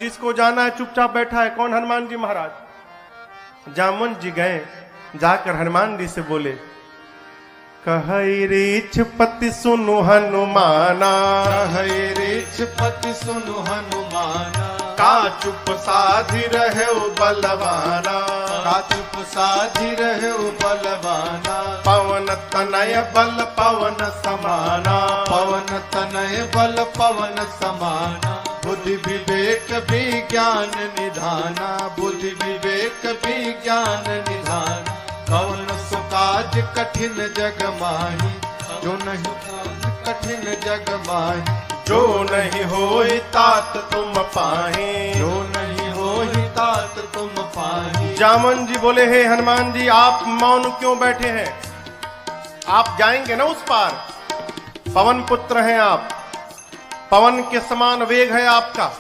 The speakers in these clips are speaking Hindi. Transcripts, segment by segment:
जिसको जाना है चुपचाप बैठा है। कौन? हनुमान जी महाराज। जामुन जी गए, जाकर हनुमान जी से बोले, कहई रीछ पति सुनु हनुमाना, कहई रीछ पति सुनु हनुमाना, का चुप साधि रहे बलवाना, का चुप साधि रहे बलवाना, पवन तनय बल पवन समाना, पवन तनय बल पवन समाना, बुद्धि विवेक विज्ञान निधाना, बुद्धि विवेक विज्ञान निधाना, कौन सो काज कठिन जग माही, जो नहीं कठिन जग माही, जो नहीं होई तात तुम पाही, जो नहीं होई तात तुम पाही। जामुन जी बोले, हे हनुमान जी आप मौन क्यों बैठे हैं? आप जाएंगे ना उस पार। पवन पुत्र हैं आप, पवन के समान वेग है आपका,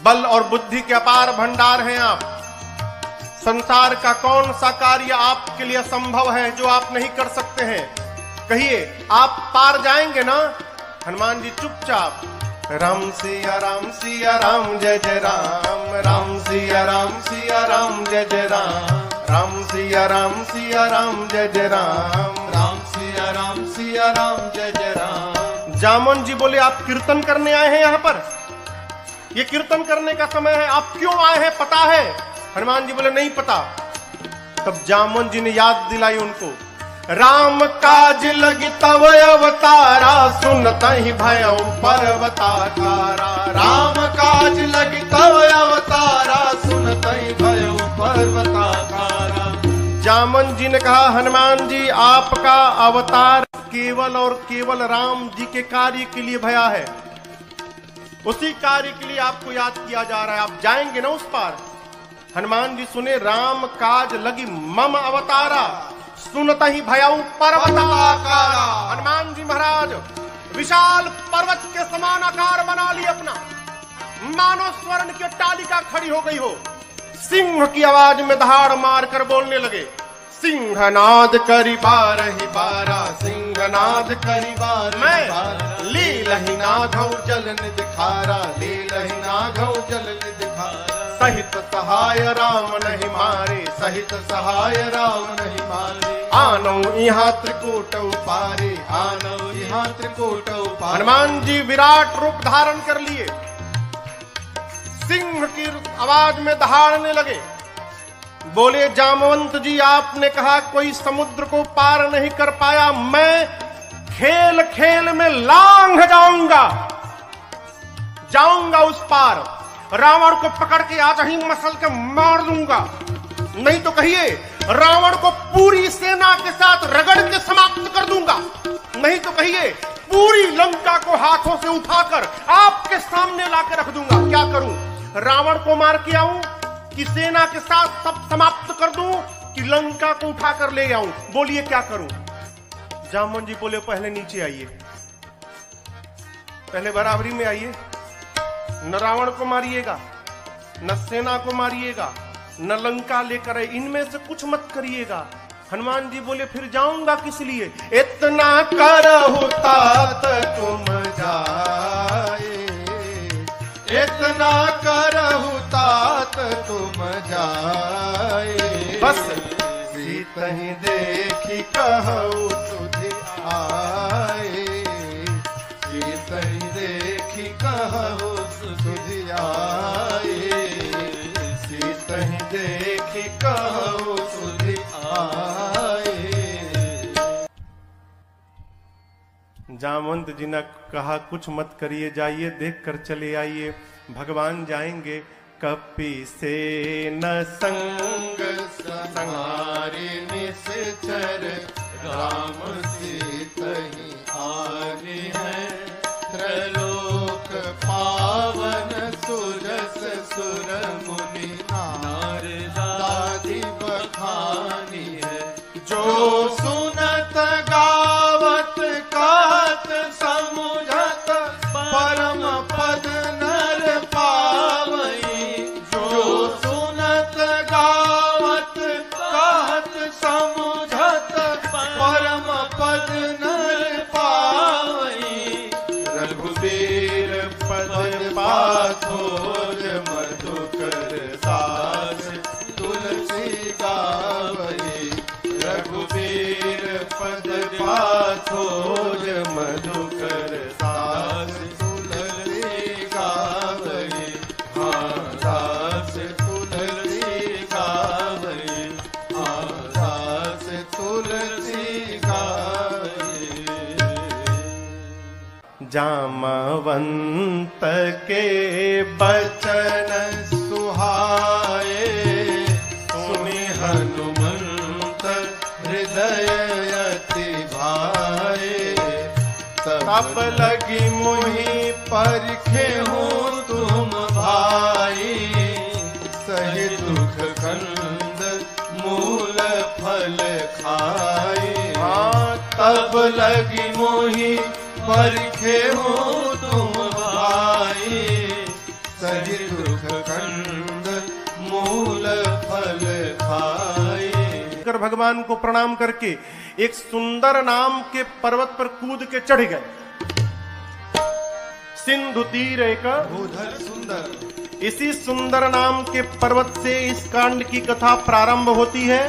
बल और बुद्धि के अपार भंडार हैं आप। संसार का कौन सा कार्य आपके लिए असंभव है जो आप नहीं कर सकते हैं? कहिए, आप पार जाएंगे ना? हनुमान जी चुपचाप, राम सिया राम जय जय राम, राम सिया राम जय जय राम, राम सिया राम जय जय राम, राम सिया राम जय जय राम। जामुन जी बोले, आप कीर्तन करने आए हैं यहाँ पर? ये कीर्तन करने का समय है, आप क्यों आए हैं पता है? हनुमान जी बोले, नहीं पता। तब जामुन जी ने याद दिलाई उनको, राम काज लगी तव अवतारा, सुनत ही भयउ पर्वताकारा, राम काज लगी तव अवतारा, सुनत ही भयउ पर्वताकारा। जामुन जी ने कहा, हनुमान जी आपका अवतार केवल और केवल राम जी के कार्य के लिए भया है, उसी कार्य के लिए आपको याद किया जा रहा है। आप जाएंगे ना उस पार? हनुमान जी सुने, राम काज लगी मम अवतारा, सुनत ही भयउ पर्वताकारा। हनुमान जी महाराज विशाल पर्वत के समान आकार बना लिए अपना, मानो स्वर्ण की टालिका खड़ी हो गई हो। सिंह की आवाज में दहाड़ मार कर बोलने लगे, सिंहनाद करी बारहि बारा, सिंहनाद करी बार मैं लीलहि नाघौ जल निधिखारा, लीलहि नाघौ जल निधिखारा। सहित सहाय राम नहीं मारे, सहित सहाय राम नहीं मारे, आनौ यहाँ त्रिकूट पारे, आनौ यहाँ त्रिकूट पारे। हनुमान जी विराट रूप धारण कर लिए, सिंह की आवाज में दहाड़ने लगे। बोले, जामवंत जी आपने कहा कोई समुद्र को पार नहीं कर पाया, मैं खेल खेल में लांघ जाऊंगा उस पार, रावण को पकड़ के आज ही मसल के मार दूंगा। नहीं तो कहिए, रावण को पूरी सेना के साथ रगड़ के समाप्त कर दूंगा। नहीं तो कहिए, पूरी लंका को हाथों से उठाकर आपके सामने लाकर रख दूंगा। क्या करूं? रावण को मार के आऊं कि सेना के साथ सब समाप्त कर दूं कि लंका को उठाकर ले आऊं? बोलिए क्या करूं? जामुन जी बोले, पहले नीचे आइए, पहले बराबरी में आइए। न रावण को मारिएगा, न सेना को मारिएगा, न लंका लेकर आए, इनमें से कुछ मत करिएगा। हनुमान जी बोले, फिर जाऊंगा किस लिए? इतना करहु तात तुम जाए, इतना करहु तात तुम जाए, बस सीतहि देखी कहु सुधि आए, सीतहि देखी कहु सुधि आए, सीतहि देखी कहु सुधि आए। जामवंत जी ने कहा, कुछ मत करिए, जाइए देख कर चले आइए, भगवान जाएंगे। कपि से न संग संहारी निश्चर, राम सीतहि आनी है, त्रैलोक पावन सुरस सुर मुनि नारदादि बखानी है। जो सुनत गावत कहत समुझत, परम पद नर पावई। जो सुनत गावत कहत समुझत, परम पद नर पावई। रघुबीर पद पाथोर जामवंत के बचन सुहाए, सुनि हनुमंत हृदय अति भाए। तब लगी मोहि परखे हूँ तुम भाई, सही दुख कंद मूल फल खाए। तब लगी मोहि परखे हूँ तुम भाई, सही दुख कंद मूल फल खाए। भगवान को प्रणाम करके एक सुंदर नाम के पर्वत पर कूद के चढ़ गए। सिंधु तीर एक भूधर सुंदर, इसी सुंदर नाम के पर्वत से इस कांड की कथा प्रारंभ होती है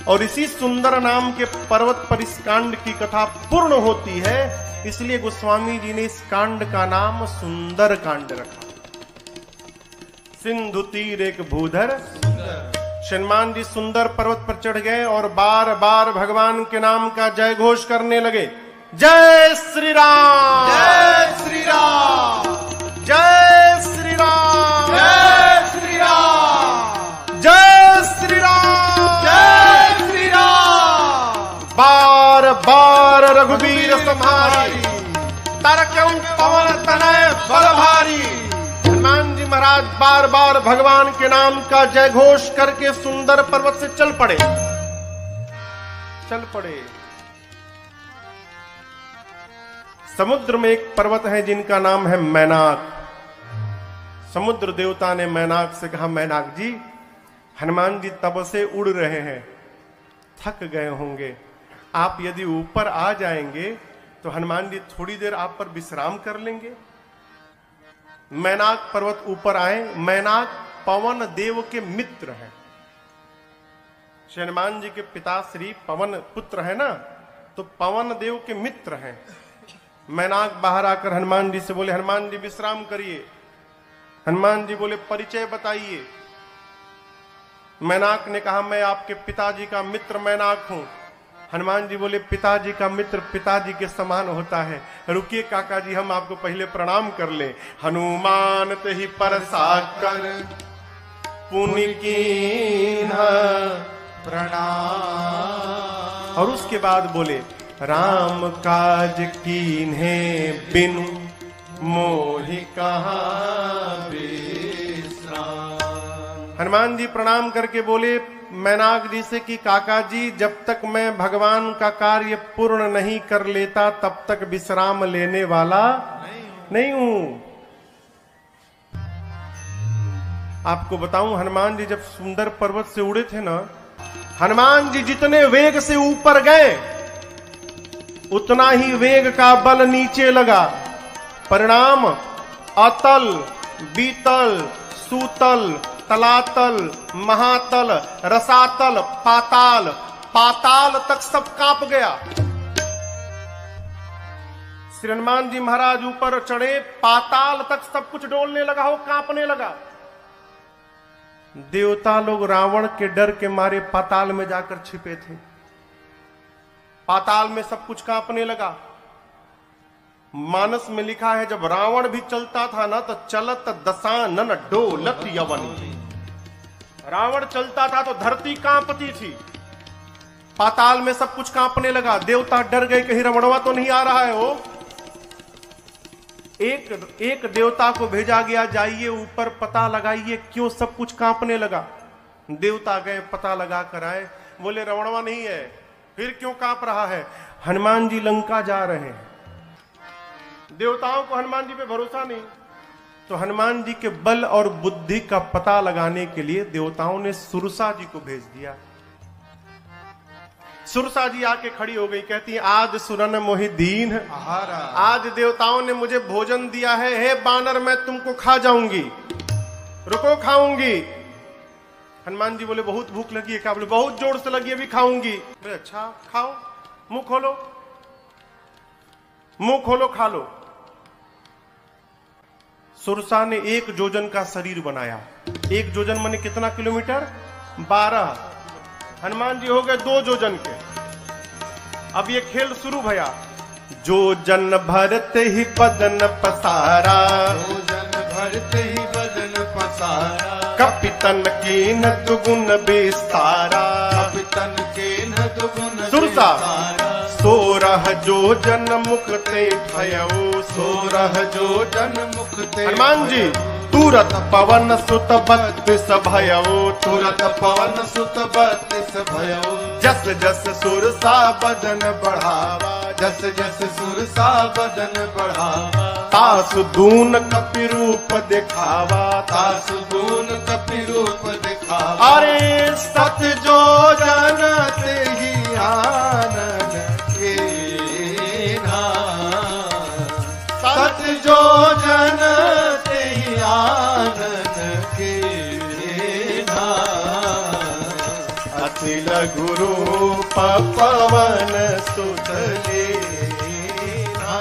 और इसी सुंदर नाम के पर्वत पर इस कांड की कथा पूर्ण होती है। इसलिए गोस्वामी जी ने इस कांड का नाम सुंदर कांड रखा। सिंधु तीर एक भूधर सुंदर। हनुमान जी सुंदर पर्वत पर चढ़ गए और बार बार भगवान के नाम का जय घोष करने लगे। जय श्री राम, जय श्री राम, जय श्री राम, जय श्री राम, जय श्री राम, जय श्री राम। बार बार रघुवीर तुम्हारी, तरक्यों पवन तनय बल भारी। हनुमान जी महाराज बार बार भगवान के नाम का जय घोष करके सुंदर पर्वत से चल पड़े। समुद्र में एक पर्वत है जिनका नाम है मैनाक। समुद्र देवता ने मैनाक से कहा, मैनाक जी, हनुमान जी तब से उड़ रहे हैं, थक गए होंगे, आप यदि ऊपर आ जाएंगे तो हनुमान जी थोड़ी देर आप पर विश्राम कर लेंगे। मैनाक पर्वत ऊपर आए। मैनाक पवन देव के मित्र हैं। हनुमान जी के पिता श्री पवन पुत्र है ना, तो पवन देव के मित्र हैं। मैनाक बाहर आकर हनुमान जी से बोले, हनुमान जी विश्राम करिए। हनुमान जी बोले, परिचय बताइए। मैनाक ने कहा, मैं आपके पिताजी का मित्र मैनाक हूं। हनुमान जी बोले, पिताजी का मित्र पिताजी के समान होता है, रुकिए काका जी, हम आपको पहले प्रणाम कर ले। हनुमान ते ही परसा कर पुनि कीन्हा प्रणाम। और उसके बाद बोले, राम काज कीन्हे बिनु मोहि कहाँ विश्राम। हनुमान जी प्रणाम करके बोले मैनाक जी से कि काका जी, जब तक मैं भगवान का कार्य पूर्ण नहीं कर लेता तब तक विश्राम लेने वाला नहीं हूं। आपको बताऊं, हनुमान जी जब सुंदर पर्वत से उड़े थे ना, हनुमान जी जितने वेग से ऊपर गए उतना ही वेग का बल नीचे लगा। परिणाम अतल, बीतल, सूतल, तलातल, महातल, रसातल, पाताल, पाताल तक सब कांप गया। श्री हनुमान जी महाराज ऊपर चढ़े, पाताल तक सब कुछ डोलने लगा, हो कांपने लगा। देवता लोग रावण के डर के मारे पाताल में जाकर छिपे थे। पाताल में सब कुछ कांपने लगा। मानस में लिखा है, जब रावण भी चलता था ना तो चलत दशानन डोलत यवन। रावण चलता था तो धरती कांपती थी। पाताल में सब कुछ कांपने लगा। देवता डर गए, कहीं रमणवा तो नहीं आ रहा है। वो एक देवता को भेजा गया, जाइए ऊपर पता लगाइए क्यों सब कुछ कांपने लगा। देवता गए, पता लगा कर आए, बोले रमणवा नहीं है। फिर क्यों कांप रहा है? हनुमान जी लंका जा रहे हैं। देवताओं को हनुमान जी पे भरोसा नहीं, तो हनुमान जी के बल और बुद्धि का पता लगाने के लिए देवताओं ने सुरसा जी को भेज दिया। सुरसा जी आके खड़ी हो गई, कहती है, आज सुरन मोहि दीन, आज देवताओं ने मुझे भोजन दिया है, हे बानर मैं तुमको खा जाऊंगी, रुको खाऊंगी। हनुमान जी बोले, बहुत भूख लगी है क्या? बोले, बहुत जोर से लगी है, अभी खाऊंगी। बोले, अच्छा खाओ, मुंह खोलो, मुंह खोलो, खा लो। सुरसा ने 1 जोजन का शरीर बनाया। 1 जोजन माने कितना किलोमीटर? 12। हनुमान जी हो गए 2 जोजन के। अब ये खेल शुरू भया। जो जन भरते ही बदन पसारा, जो जन भरते ही बदन पसारा, कपितन कीन दुगुन विस्तारा, कपितन कीन दुगुन सुरसा विस्तारा, 16 जो जन मुक्ते भयऊ, 16 जो जन मुक्ते हनुमान जी तुरत पवन सुत 32 भयऊ, तुरत पवन सुत 32 भयऊ, जस जस सुरसा बदन बढ़ावा, जस जस सुरसा बदन बढ़ावा, तासु दून कपि रूप दिखावा, तासु दून कपि रूप दिखावा, अरे सत जो जानते ही आनन के ना, सत जो जानते ही आनन के ना, अति लघु रूप पवन सुत लीना,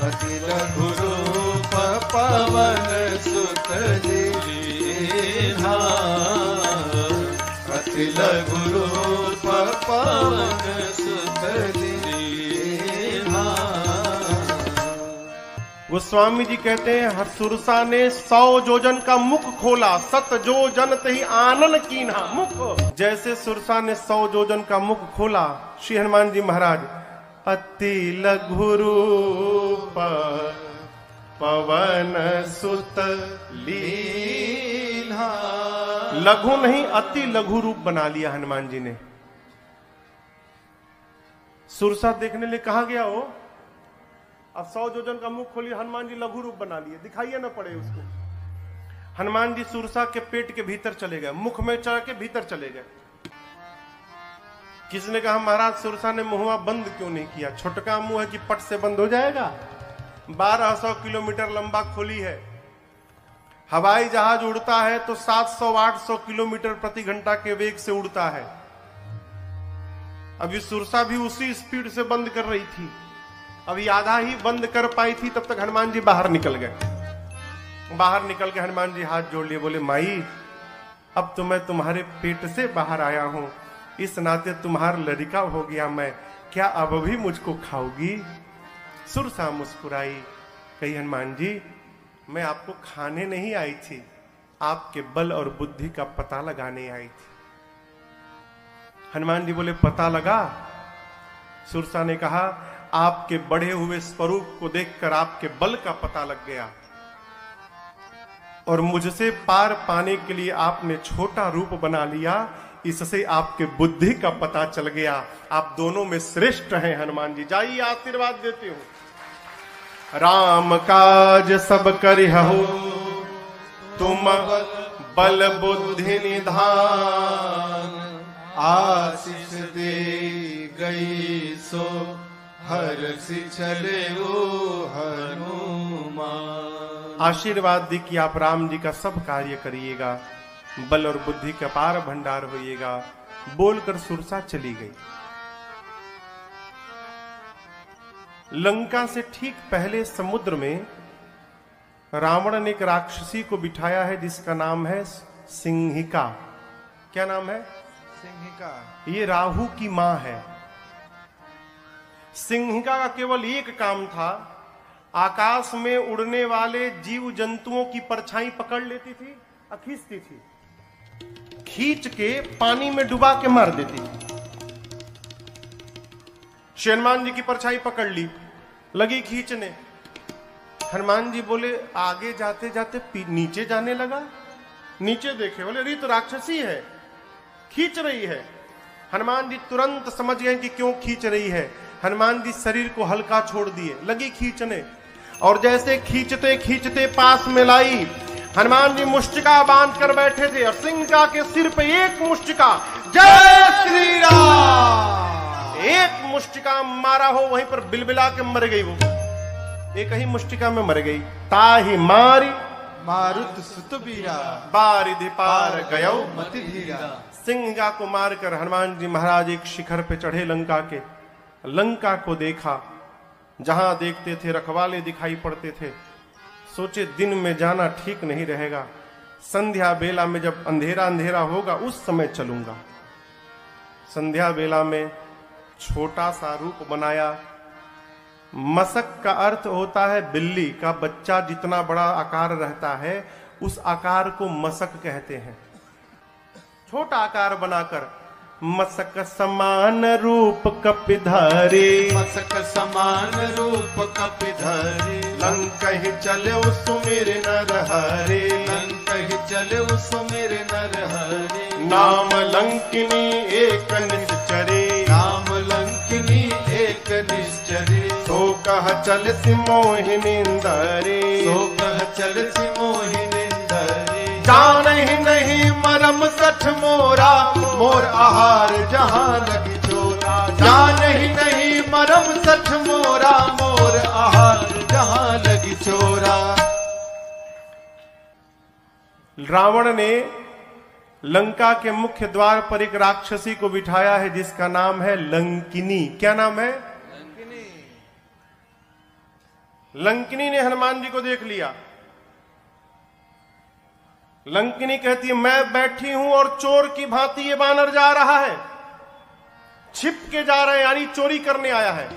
अति लघु रूप पवन सुत लीना, अति लघु रूप पवन सुत लीना। गोस्वामी जी कहते हैं सुरसा ने 100 जोजन का मुख खोला, 7 जोजन तही आनन कीन्हा मुख। जैसे सुरसा ने 100 जोजन का मुख खोला, श्री हनुमान जी महाराज अति लघु रूप पवन सुत लीन्हा, लघु नहीं अति लघु रूप बना लिया हनुमान जी ने। सुरसा देखने लिए कहा गया हो, अब 100 जोजन का मुख खोलिए, हनुमान जी लघु रूप बना लिए, दिखाइए ना पड़े उसको। हनुमान जी सुरसा के पेट के भीतर चले गए, मुख में चढ़ के भीतर चले गए। किसी ने कहा महाराज सुरसा ने मुंहवा बंद क्यों नहीं किया, छोटका मुंह है कि पट से बंद हो जाएगा। 1200 किलोमीटर लंबा खोली है, हवाई जहाज उड़ता है तो 700-800 किलोमीटर प्रति घंटा के वेग से उड़ता है। अभी सुरसा भी उसी स्पीड से बंद कर रही थी, अभी आधा ही बंद कर पाई थी, तब तक हनुमान जी बाहर निकल गए। बाहर निकल के हनुमान जी हाथ जोड़ लिए, बोले माई अब तो मैं तुम्हारे पेट से बाहर आया हूं, इस नाते तुम्हारा लड़का हो गया मैं, क्या अब भी मुझको खाओगी। सुरसा मुस्कुराई, कही हनुमान जी मैं आपको खाने नहीं आई थी, आपके बल और बुद्धि का पता लगाने आई थी। हनुमान जी बोले पता लगा। सुरसा ने कहा आपके बढ़े हुए स्वरूप को देखकर आपके बल का पता लग गया, और मुझसे पार पाने के लिए आपने छोटा रूप बना लिया, इससे आपके बुद्धि का पता चल गया। आप दोनों में श्रेष्ठ हैं हनुमान जी। जाइए आशीर्वाद देते हूं। राम काज सब करिहु तुम बल बुद्धि निधान, आशीष दे गई सो हर्षि चले हनुमान। आशीर्वाद दी कि आप राम जी का सब कार्य करिएगा, बल और बुद्धि का पार भंडार होइएगा। बोलकर सुरसा चली गई। लंका से ठीक पहले समुद्र में रावण ने एक राक्षसी को बिठाया है जिसका नाम है सिंहिका। क्या नाम है? सिंहिका। ये राहु की मां है। सिंहिका का केवल एक काम था, आकाश में उड़ने वाले जीव जंतुओं की परछाई पकड़ लेती थी और खींचती थी, खींच के पानी में डुबा के मार देती थी। हनुमान जी की परछाई पकड़ ली, लगी खींचने। हनुमान जी बोले आगे जाते जाते नीचे जाने लगा। नीचे देखे, बोले अरे तो राक्षसी है, खींच रही है। हनुमान जी तुरंत समझ गए कि क्यों खींच रही है। हनुमान जी शरीर को हल्का छोड़ दिए, लगी खींचने, और जैसे खींचते खींचते पास में लाई। हनुमान जी मुष्टिका बांध कर बैठे थे और सिंहिका के सिर पे एक मुष्टिका, जय श्री राम, एक मुष्टिका मारा हो, वहीं पर बिलबिला के मर गई। वो एक ही मुष्टिका में मर गई। ताहि मारी मारुत सुत बीरा, बारिधि पार गयो मति धीरा। सिंहिका को मारकर हनुमान जी महाराज एक शिखर पे चढ़े लंका के। लंका को देखा, जहां देखते थे रखवाले दिखाई पड़ते थे। सोचे दिन में जाना ठीक नहीं रहेगा, संध्या बेला में जब अंधेरा अंधेरा होगा उस समय चलूंगा। संध्या बेला में छोटा सा रूप बनाया। मसक का अर्थ होता है बिल्ली का बच्चा जितना बड़ा आकार रहता है उस आकार को मसक कहते हैं। छोटा आकार बनाकर मसक समान रूप कपिधारी, मसक समान रूप कपिधारी, लंकहि चले सुमिर नर हरे, लंकहि चले सुमिर नर हरे। नाम लंकिनी एक निश्चरे, नाम लंकिनी एक निश्चरे। सो कह चल मोहिनींदरे, सो कह चल मोहिनींदरे। जानहि नहीं मरम सठ मोरा, मोर आहार जहां लगी चोरा। जानहि नहीं मरम सठ मोरा, मोर आहार जहां लगी चोरा। रावण ने लंका के मुख्य द्वार पर एक राक्षसी को बिठाया है जिसका नाम है लंकिनी। क्या नाम है? लंकिनी। लंकिनी ने हनुमान जी को देख लिया। लंकिनी कहती है मैं बैठी हूं और चोर की भांति ये बानर जा रहा है, छिप के जा रहे हैं, यानी चोरी करने आया है।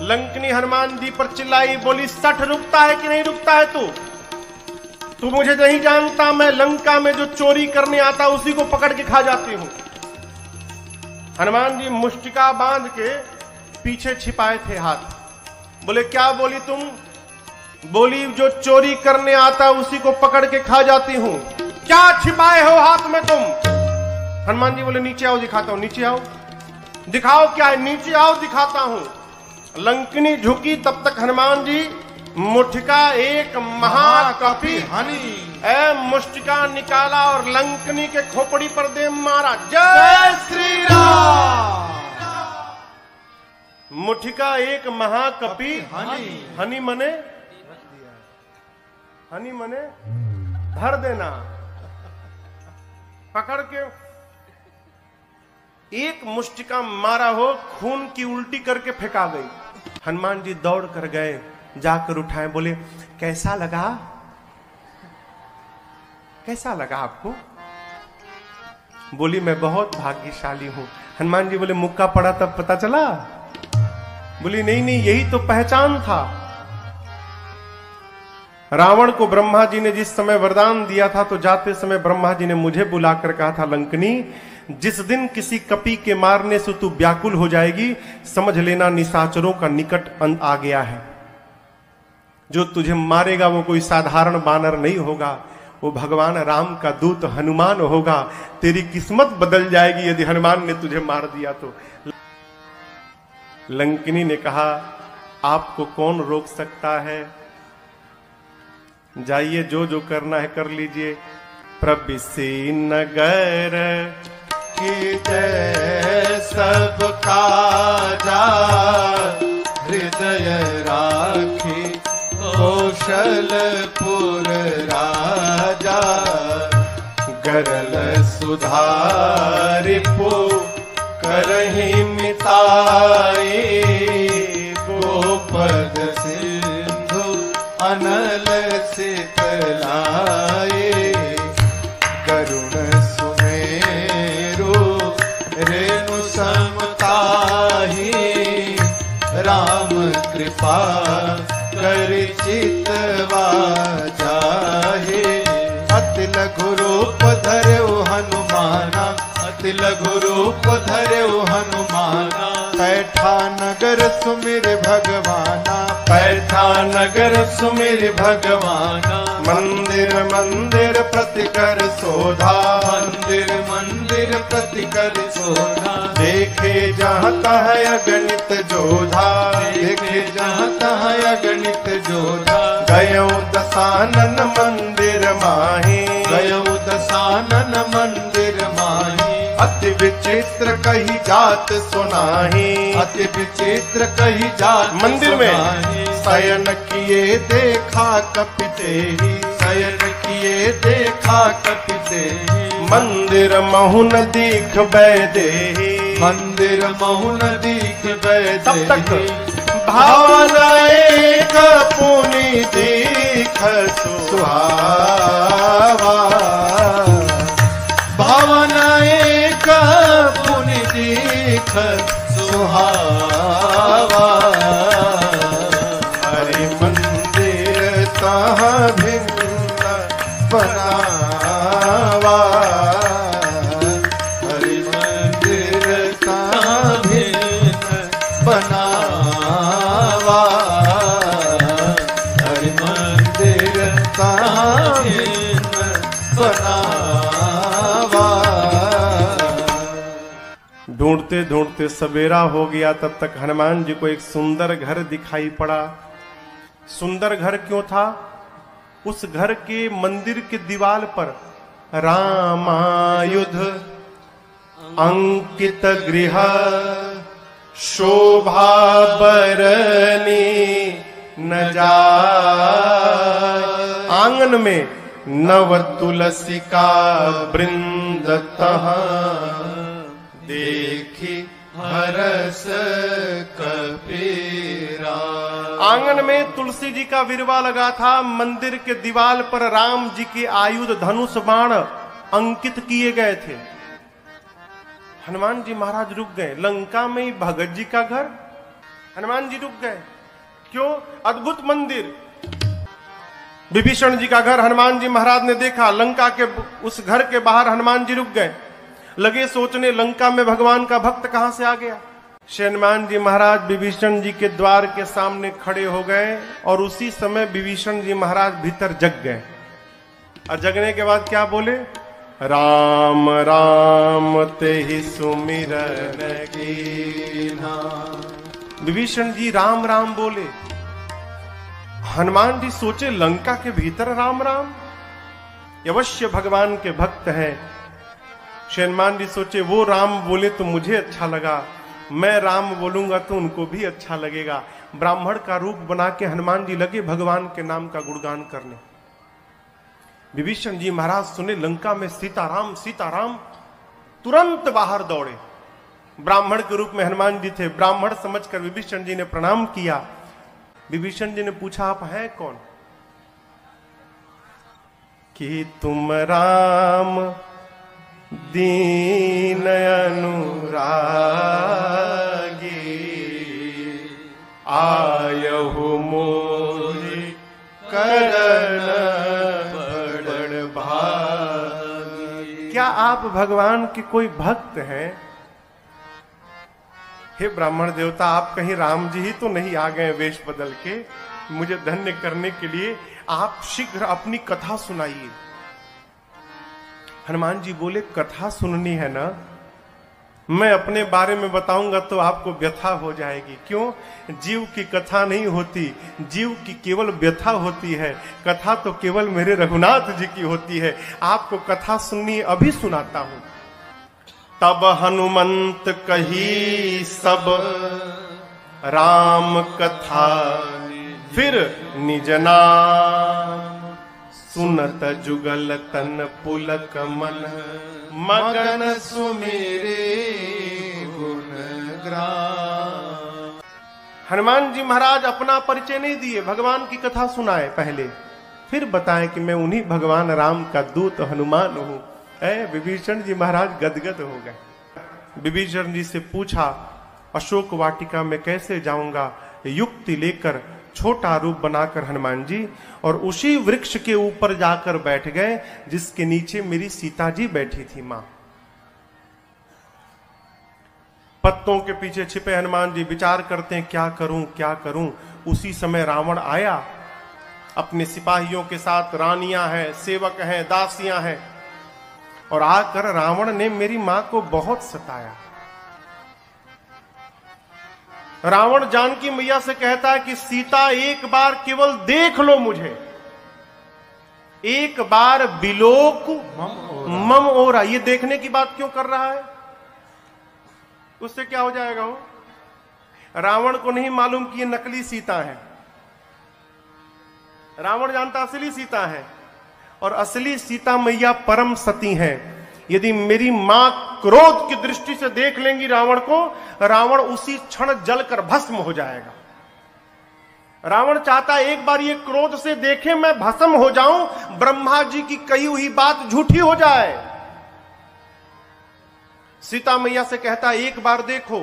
लंकिनी हनुमान जी पर चिल्लाई, बोली सठ रुकता है कि नहीं रुकता है तू मुझे नहीं जानता, मैं लंका में जो चोरी करने आता उसी को पकड़ के खा जाती हूं। हनुमान जी मुष्टिका बांध के पीछे छिपाए थे हाथ। बोले क्या बोली तुम? बोली जो चोरी करने आता उसी को पकड़ के खा जाती हूं। क्या छिपाए हो हाथ में तुम? हनुमान जी बोले नीचे आओ दिखाता हूं। नीचे आओ, दिखाओ क्या है? नीचे आओ दिखाता हूं। लंकिनी झुकी, तब तक हनुमान जी मुठिका एक महाकपि हनी मुष्टिका निकाला और लंकिनी के खोपड़ी पर दे मारा। जय श्री राम। मुठिका एक महाकपि हनी, हनी मने, हनी मने धर देना। पकड़ के एक मुष्टिका मारा हो, खून की उल्टी करके फेंका गई। हनुमान जी दौड़ कर गए, जाकर उठाए, बोले कैसा लगा? कैसा लगा आपको? बोली मैं बहुत भाग्यशाली हूं। हनुमान जी बोले मुक्का पड़ा तब पता चला? बोली नहीं नहीं, यही तो पहचान था। रावण को ब्रह्मा जी ने जिस समय वरदान दिया था तो जाते समय ब्रह्मा जी ने मुझे बुलाकर कहा था, लंकिनी जिस दिन किसी कपि के मारने से तू व्याकुल हो जाएगी समझ लेना निशाचरों का निकट अंत आ गया है। जो तुझे मारेगा वो कोई साधारण बानर नहीं होगा, वो भगवान राम का दूत हनुमान होगा। तेरी किस्मत बदल जाएगी यदि हनुमान ने तुझे मार दिया तो। लंकिनी ने कहा आपको कौन रोक सकता है, जाइए जो जो करना है कर लीजिए। प्रबिसी नगर की जय सब काजा, हृदय राखी कौशलपुर राजा। गरल सुधारिपु करहि मिताई, गोपद सिंधु अनल शीतलाए। करुण सुमेरु रेणु समताही, राम कृपा कर चितवा जाहे। अति लघु रूप धर्यो हनुमाना, अति लघु रूप धर्यो हनुमाना। पैठा नगर सुमिर भगवाना, पैठा नगर सुमिर भगवाना। मंदिर मंदिर प्रतिकर शोधा, मंदिर मंदिर प्रतिकर शोधा। देखे जहाँ तह अगणित जोधा, देखे जहाँ तह अगणित जोधा। गयो दसानन मंदिर माही, गयो दसानन मंदिर माही। अति विचित्र कही जात सुनाही, अति विचित्र कही जात मंदिर में शयन किए देखा कपि तेहि, शयन किए देखा कपि तेहि। मंदिर महुन दीख बैदेही, मंदिर महुन दीख बैदेही। तब तक भावना एक पुनि दीख सुहावा, भावना एक पुनि दीख सुहावा। सुहावा, हरि मंदिर तहाँ भिन्न बनावा, हरि मंदिर तहाँ भिन्न बनावा, हरि मंदिर तहाँ भिन्न बनावा। ढूंढते ढूंढते सवेरा हो गया, तब तक हनुमान जी को एक सुंदर घर दिखाई पड़ा। सुंदर घर क्यों था? उस घर के मंदिर के दीवार पर रामायुध अंकित गृह शोभा बरनी न जाय। आंगन में नव तुलसी का वृंद तहाँ देखी हरस कपीरा। आंगन में तुलसी जी का विरवा लगा था। मंदिर के दीवार पर राम जी के आयुध धनुष बाण अंकित किए गए थे। हनुमान जी महाराज रुक गए। लंका में ही भगत जी का घर, हनुमान जी रुक गए। क्यों? अद्भुत मंदिर। विभीषण जी का घर हनुमान जी महाराज ने देखा। लंका के उस घर के बाहर हनुमान जी रुक गए। लगे सोचने, लंका में भगवान का भक्त कहां से आ गया। श्री हनुमान जी महाराज विभीषण जी के द्वार के सामने खड़े हो गए और उसी समय विभीषण जी महाराज भीतर जग गए। और जगने के बाद क्या बोले? राम राम तेहि सुमिरन कीन्हा। विभीषण जी राम राम बोले। हनुमान जी सोचे, लंका के भीतर राम राम, अवश्य भगवान के भक्त हैं। श्री हनुमान जी सोचे, वो राम बोले तो मुझे अच्छा लगा, मैं राम बोलूंगा तो उनको भी अच्छा लगेगा। ब्राह्मण का रूप बना के हनुमान जी लगे भगवान के नाम का गुणगान करने। विभीषण जी महाराज सुने लंका में सीताराम सीताराम, तुरंत बाहर दौड़े। ब्राह्मण के रूप में हनुमान जी थे। ब्राह्मण समझकर विभीषण जी ने प्रणाम किया। विभीषण जी ने पूछा, आप हैं कौन? कि तुम राम दीन अनुरागी, आयहु मोहि करन बड़ भागी। क्या आप भगवान के कोई भक्त हैं? हे ब्राह्मण देवता, आप कहीं राम जी ही तो नहीं आ गए वेश बदल के मुझे धन्य करने के लिए? आप शीघ्र अपनी कथा सुनाइए। हनुमान जी बोले, कथा सुननी है ना? मैं अपने बारे में बताऊंगा तो आपको व्यथा हो जाएगी। क्यों? जीव की कथा नहीं होती, जीव की केवल व्यथा होती है। कथा तो केवल मेरे रघुनाथ जी की होती है। आपको कथा सुननी, अभी सुनाता हूं। तब हनुमंत कही सब राम कथा, फिर निज नाम सुनत जुगल तन पुलक मन, मगन सुमेरे गुण ग्राम। हनुमान जी महाराज अपना परिचय नहीं दिए, भगवान की कथा सुनाए पहले, फिर बताएं कि मैं उन्हीं भगवान राम का दूत हनुमान हूं। विभीषण जी महाराज गदगद हो गए। विभीषण जी से पूछा, अशोक वाटिका में कैसे जाऊंगा? युक्ति लेकर छोटा रूप बनाकर हनुमान जी और उसी वृक्ष के ऊपर जाकर बैठ गए जिसके नीचे मेरी सीता जी बैठी थी मां। पत्तों के पीछे छिपे हनुमान जी विचार करते हैं, क्या करूं क्या करूं। उसी समय रावण आया अपने सिपाहियों के साथ। रानियां हैं, सेवक हैं, दासियां हैं, और आकर रावण ने मेरी मां को बहुत सताया। रावण जानकी मैया से कहता है कि सीता एक बार केवल देख लो मुझे, एक बार बिलोक मम ओरा। ये देखने की बात क्यों कर रहा है? उससे क्या हो जाएगा? वो रावण को नहीं मालूम कि ये नकली सीता है। रावण जानता असली सीता है, और असली सीता मैया परम सती है। यदि मेरी मां क्रोध की दृष्टि से देख लेंगी रावण को, रावण उसी क्षण जलकर भस्म हो जाएगा। रावण चाहता है एक बार ये क्रोध से देखे, मैं भस्म हो जाऊं, ब्रह्मा जी की कही हुई बात झूठी हो जाए। सीता मैया से कहता है एक बार देखो।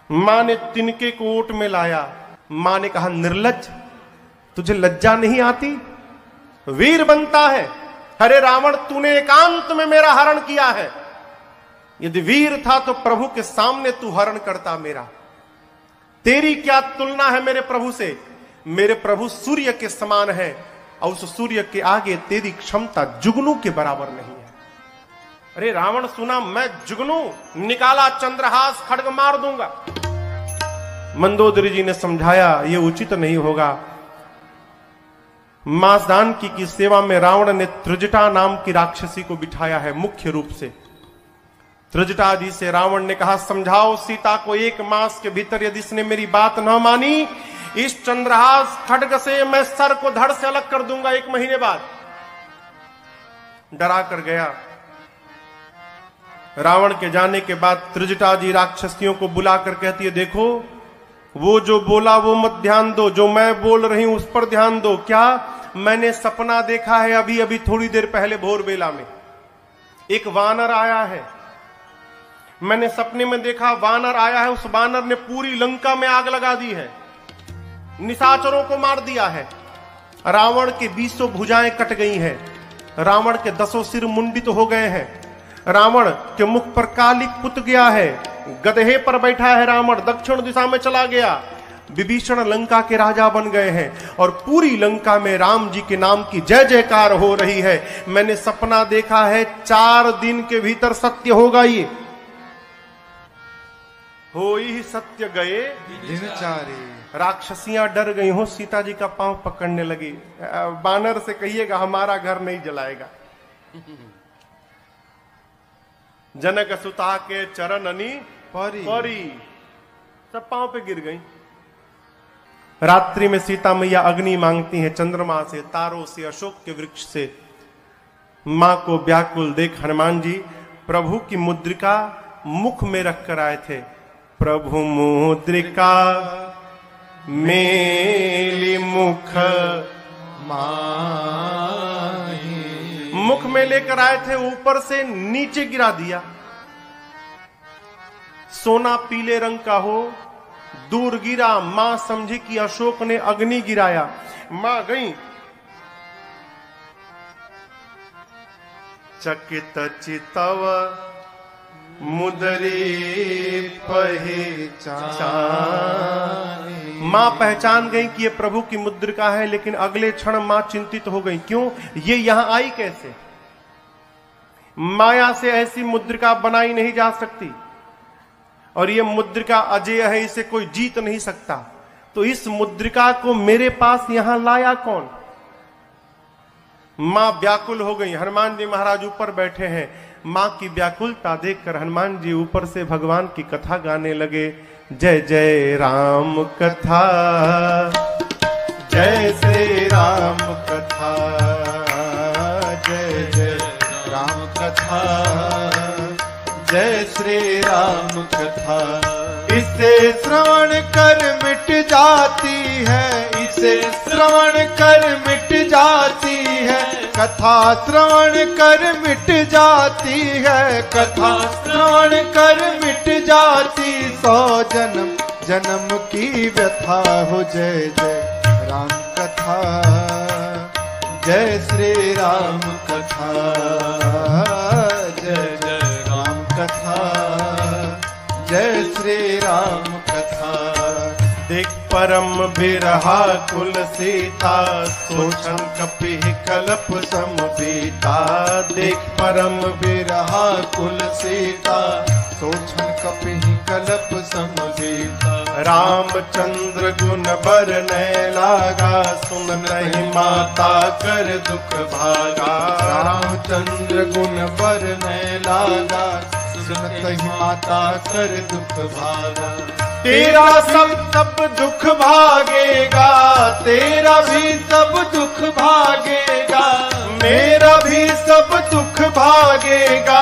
मां ने तिनके को ओट में लाया। मां ने कहा, निर्लज्ज, तुझे लज्जा नहीं आती? वीर बनता है। अरे रावण, तूने एकांत में मेरा हरण किया है। यदि वीर था तो प्रभु के सामने तू हरण करता मेरा। तेरी क्या तुलना है मेरे प्रभु से? मेरे प्रभु सूर्य के समान है और उस सूर्य के आगे तेरी क्षमता जुगनू के बराबर नहीं है। अरे रावण सुना, मैं जुगनू, निकाला चंद्रहास, खड्ग मार दूंगा। मंदोदरी जी ने समझाया, यह उचित नहीं होगा। मासदान की सेवा में रावण ने त्रिजटा नाम की राक्षसी को बिठाया है मुख्य रूप से। त्रिजटा जी से रावण ने कहा, समझाओ सीता को, 1 मास के भीतर यदि इसने मेरी बात न मानी, इस चंद्रहास खड्ग से मैं सर को धड़ से अलग कर दूंगा 1 महीने बाद। डरा कर गया। रावण के जाने के बाद त्रिजटा जी राक्षसियों को बुलाकर कहती है, देखो वो जो बोला वो मत ध्यान दो, जो मैं बोल रही हूं उस पर ध्यान दो। क्या? मैंने सपना देखा है अभी अभी थोड़ी देर पहले भोर बेला में। एक वानर आया है, मैंने सपने में देखा वानर आया है। उस वानर ने पूरी लंका में आग लगा दी है, निशाचरों को मार दिया है। रावण की 20 भुजाएं कट गई हैं, रावण के 10 सिर मुंडित हो गए हैं, रावण के मुख पर कालिक पुत गया है, गधे पर बैठा है रावण, दक्षिण दिशा में चला गया। विभीषण लंका के राजा बन गए हैं और पूरी लंका में राम जी के नाम की जय जयकार हो रही है। मैंने सपना देखा है, 4 दिन के भीतर सत्य होगा। ये हो ही सत्य गए दिनचारे। राक्षसियां डर गई हो, सीता जी का पांव पकड़ने लगी। बानर से कहिएगा हमारा घर नहीं जलाएगा। जनक सुता के चरण अनी परी, सब पांव पे गिर गई। रात्रि में सीता मैया अग्नि मांगती हैं, चंद्रमा से, तारों से, अशोक के वृक्ष से। मां को व्याकुल देख हनुमान जी प्रभु की मुद्रिका मुख में रखकर आए थे। प्रभु मुद्रिका मेली मुख माही, मुख में लेकर आए थे, ऊपर से नीचे गिरा दिया। सोना पीले रंग का हो, दूर गिरा। मां समझी कि अशोक ने अग्नि गिराया। मां गई, चकित चितव मुदरी पहचानी। मां पहचान गई कि ये प्रभु की मुद्रिका है, लेकिन अगले क्षण मां चिंतित हो गई। क्यों? ये यहां आई कैसे? माया से ऐसी मुद्रिका बनाई नहीं जा सकती और ये मुद्रिका अजय है, इसे कोई जीत नहीं सकता। तो इस मुद्रिका को मेरे पास यहां लाया कौन? मां व्याकुल हो गई। हनुमान जी महाराज ऊपर बैठे हैं। मां की व्याकुलता देखकर हनुमान जी ऊपर से भगवान की कथा गाने लगे। जय जय राम कथा, जय श्री राम कथा, जय जय राम कथा, जय श्री राम कथा। इसे श्रवण कर मिट जाती है, इसे श्रवण कर मिट जाती है, कथा श्रवण कर मिट जाती है, कथा श्रवण कर मिट जाती। 100 जन्म जन्म की व्यथा हो। जय जय राम कथा, जय श्री राम कथा, जय जय राम कथा, जय श्री राम कथा। देख परम बिरहा कुल सीता, सोचन कपि कलप समबीता। देख परम बिरहा कुल सीता, सोचन कपि कलप समबीता। रामचंद्र गुण बरनै लागा, सुन नहीं माता कर दुख भागा। रामचंद्र गुण बरनै लागा, सुनत ही माता कर दुख भागा। तेरा सब दुख भागेगा, तेरा भी सब दुख भागेगा, मेरा भी सब दुख भागेगा,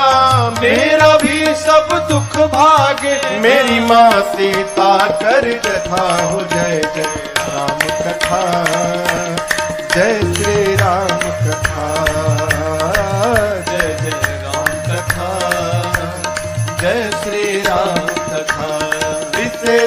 मेरा भी सब दुख भागे। मेरी माँ सीता कर कथा हो। जय जय राम कथा, जय श्री राम कथा, जय जय राम कथा, जय श्री राम कथा। इसे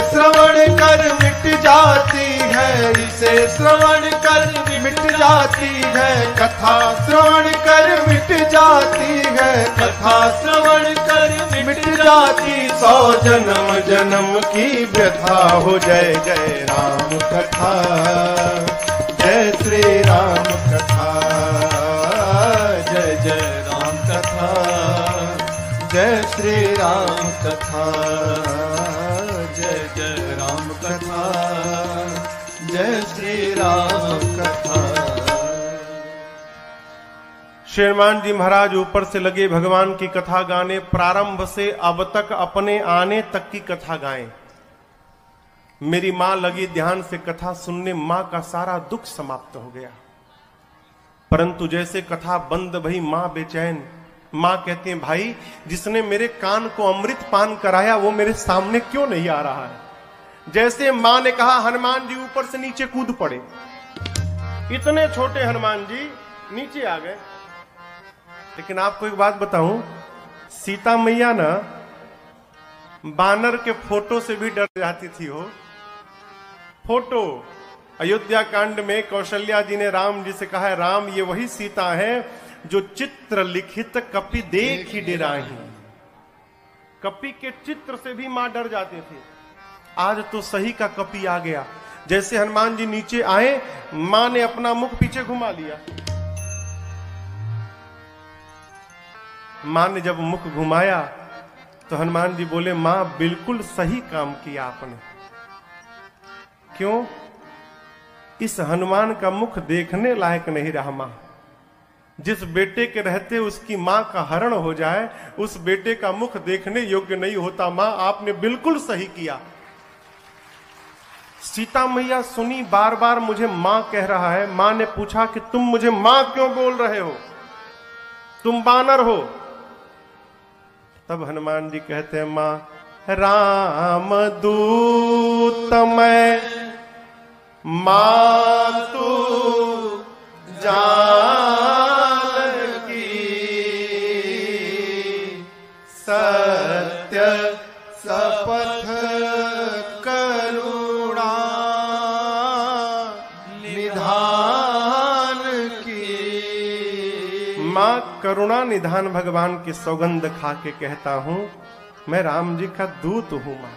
इसे श्रवण कर मिट जाती है, कथा श्रवण कर मिट जाती है, कथा श्रवण कर मिट जाती। 100 जन्म जन्म की व्यथा हो। जय जय राम कथा, जय श्री राम कथा, जय जय राम कथा, जय श्री राम कथा, जय जय राम कथा, जय श्री राम कथा। श्री हनुमान जी महाराज ऊपर से लगे भगवान की कथा गाने, प्रारंभ से अब तक अपने आने तक की कथा गाएं। मेरी मां लगी ध्यान से कथा सुनने, मां का सारा दुख समाप्त हो गया। परंतु जैसे कथा बंद भई मां बेचैन। मां कहती है, भाई जिसने मेरे कान को अमृत पान कराया वो मेरे सामने क्यों नहीं आ रहा है। जैसे मां ने कहा, हनुमान जी ऊपर से नीचे कूद पड़े। इतने छोटे हनुमान जी नीचे आ गए। लेकिन आपको एक बात बताऊं, सीता मैया ना बानर के फोटो से भी डर जाती थी। हो फोटो, अयोध्या कांड में कौशल्या जी ने राम जी से कहा है, राम ये वही सीता है जो चित्र लिखित कपि देख ही डेराही। कपि के चित्र से भी मां डर जाती थी। आज तो सही का कपि आ गया। जैसे हनुमान जी नीचे आए, मां ने अपना मुख पीछे घुमा लिया। मां ने जब मुख घुमाया तो हनुमान जी बोले, मां बिल्कुल सही काम किया आपने। क्यों? इस हनुमान का मुख देखने लायक नहीं रहा। मां जिस बेटे के रहते उसकी मां का हरण हो जाए, उस बेटे का मुख देखने योग्य नहीं होता। मां आपने बिल्कुल सही किया। सीता मैया सुनी, बार बार मुझे मां कह रहा है। मां ने पूछा कि तुम मुझे मां क्यों बोल रहे हो, तुम बानर हो। तब हनुमान जी कहते हैं, मां राम दूत मैं, मां तू जानकी, सत्य शपथ करुणा निधान की। मां करुणा निधान भगवान की सौगंध खा के कहता हूं, मैं राम जी का दूत हूं। मां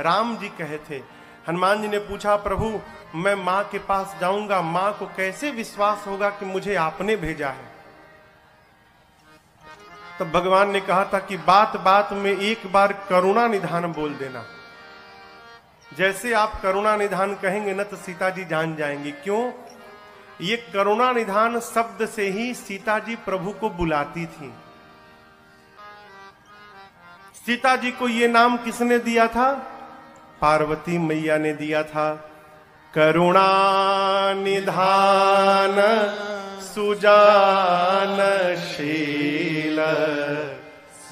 राम जी कहे थे। हनुमान जी ने पूछा, प्रभु मैं मां के पास जाऊंगा, मां को कैसे विश्वास होगा कि मुझे आपने भेजा है। तब भगवान ने कहा था कि बात बात में एक बार करुणा निधान बोल देना। जैसे आप करुणा निधान कहेंगे ना तो सीता जी जान जाएंगी। क्यों? ये करुणा निधान शब्द से ही सीता जी प्रभु को बुलाती थी। सीता जी को ये नाम किसने दिया था? पार्वती मैया ने दिया था। करुणा निधान सुजानशील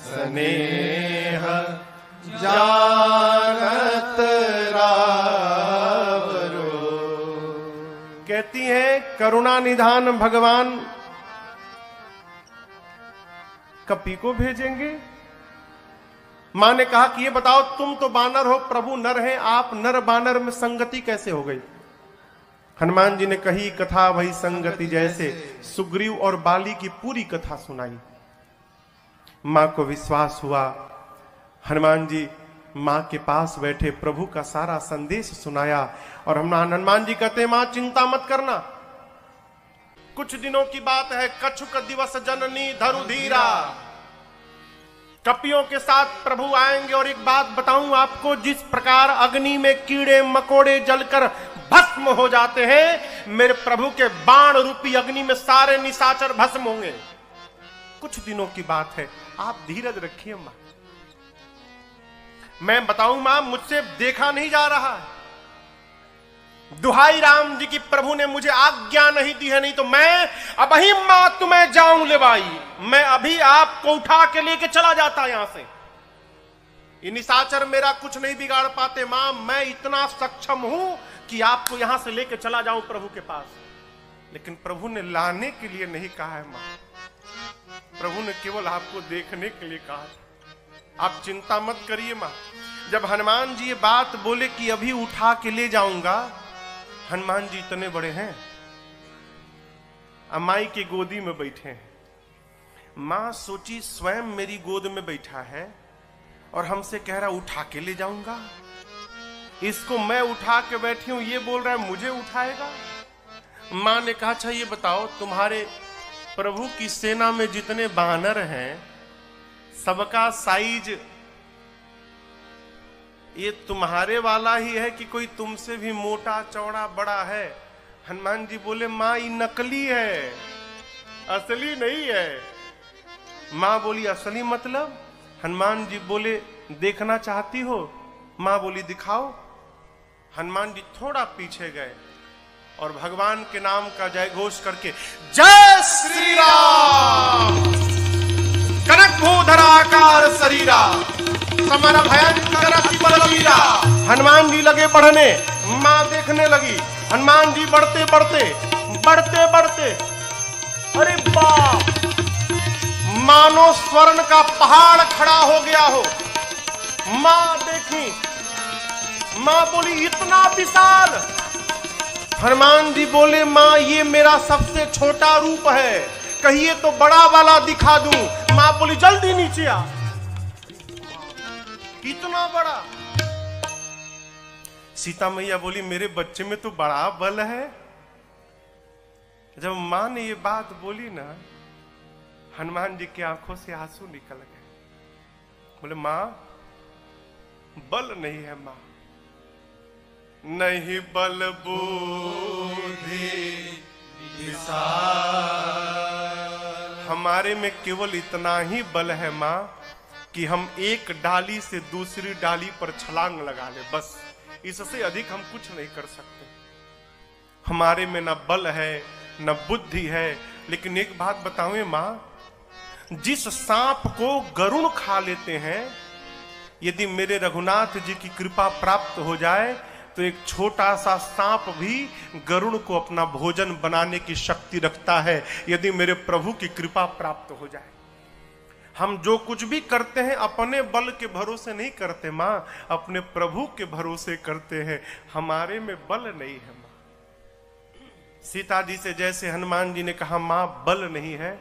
स्नेह जानत रावरो। कहती है करुणा निधान भगवान कपि को भेजेंगे। मां ने कहा कि ये बताओ, तुम तो बानर हो, प्रभु नर हैं, आप नर बानर में संगति कैसे हो गई? हनुमान जी ने कही कथा वही संगति जैसे, सुग्रीव और बाली की पूरी कथा सुनाई। मां को विश्वास हुआ। हनुमान जी मां के पास बैठे प्रभु का सारा संदेश सुनाया। और हनुमान जी कहते, मां चिंता मत करना, कुछ दिनों की बात है। कछुक दिवस जननी धरु धीरा, कपियों के साथ प्रभु आएंगे। और एक बात बताऊं आपको, जिस प्रकार अग्नि में कीड़े मकोड़े जलकर भस्म हो जाते हैं, मेरे प्रभु के बाण रूपी अग्नि में सारे निशाचर भस्म होंगे। कुछ दिनों की बात है, आप धीरज रखिए मां। मैं बताऊं मां, मुझसे देखा नहीं जा रहा है। दुहाई राम जी की, प्रभु ने मुझे आज्ञा नहीं दी है, नहीं तो मैं अब ही मां तुम्हें जाऊं ले भाई, मैं अभी आपको उठा के लेके चला जाता यहां से। ये निशाचर मेरा कुछ नहीं बिगाड़ पाते मां, मैं इतना सक्षम हूं कि आपको यहां से लेके चला जाऊं प्रभु के पास। लेकिन प्रभु ने लाने के लिए नहीं कहा है मां, प्रभु ने केवल आपको देखने के लिए कहा। आप चिंता मत करिए मां। जब हनुमान जी ये बात बोले कि अभी उठा के ले जाऊंगा, हनुमान जी इतने बड़े हैं, माई की गोदी में बैठे हैं। मां सोची स्वयं मेरी गोद में बैठा है और हमसे कह रहा उठा के ले जाऊंगा, इसको मैं उठा के बैठी हूं, ये बोल रहा है मुझे उठाएगा। मां ने कहा अच्छा ये बताओ, तुम्हारे प्रभु की सेना में जितने बानर हैं सबका साइज ये तुम्हारे वाला ही है कि कोई तुमसे भी मोटा चौड़ा बड़ा है? हनुमान जी बोले मां ये नकली है, असली नहीं है। मां बोली असली मतलब? हनुमान जी बोले देखना चाहती हो? मां बोली दिखाओ। हनुमान जी थोड़ा पीछे गए और भगवान के नाम का जय घोष करके जय श्री राम, कनक भूधराकार शरीरा, समर भयंकर बलवीरा। हनुमान जी लगे बढ़ने, मां देखने लगी। हनुमान जी बढ़ते बढ़ते बढ़ते बढ़ते, अरे बाप, मानो स्वर्ण का पहाड़ खड़ा हो गया हो। मां देखी, मां बोली इतना विशाल। हनुमान जी बोले मां ये मेरा सबसे छोटा रूप है, कहिए तो बड़ा वाला दिखा दूं। मां बोली जल्दी नीचे आ। इतना बड़ा। सीता मैया बोली मेरे बच्चे में तो बड़ा बल है। जब मां ने ये बात बोली ना, हनुमान जी की आंखों से आंसू निकल गए। बोले मां बल नहीं है, मां नहीं बल बुद्धि हमारे में केवल इतना ही बल है मां कि हम एक डाली से दूसरी डाली पर छलांग लगा ले, बस इससे अधिक हम कुछ नहीं कर सकते। हमारे में न बल है न बुद्धि है। लेकिन एक बात बताऊं मां, जिस सांप को गरुड़ खा लेते हैं, यदि मेरे रघुनाथ जी की कृपा प्राप्त हो जाए तो एक छोटा सा सांप भी गरुड़ को अपना भोजन बनाने की शक्ति रखता है, यदि मेरे प्रभु की कृपा प्राप्त हो जाए। हम जो कुछ भी करते हैं अपने बल के भरोसे नहीं करते मां, अपने प्रभु के भरोसे करते हैं। हमारे में बल नहीं है मां। सीता जी से जैसे हनुमान जी ने कहा मां बल नहीं है,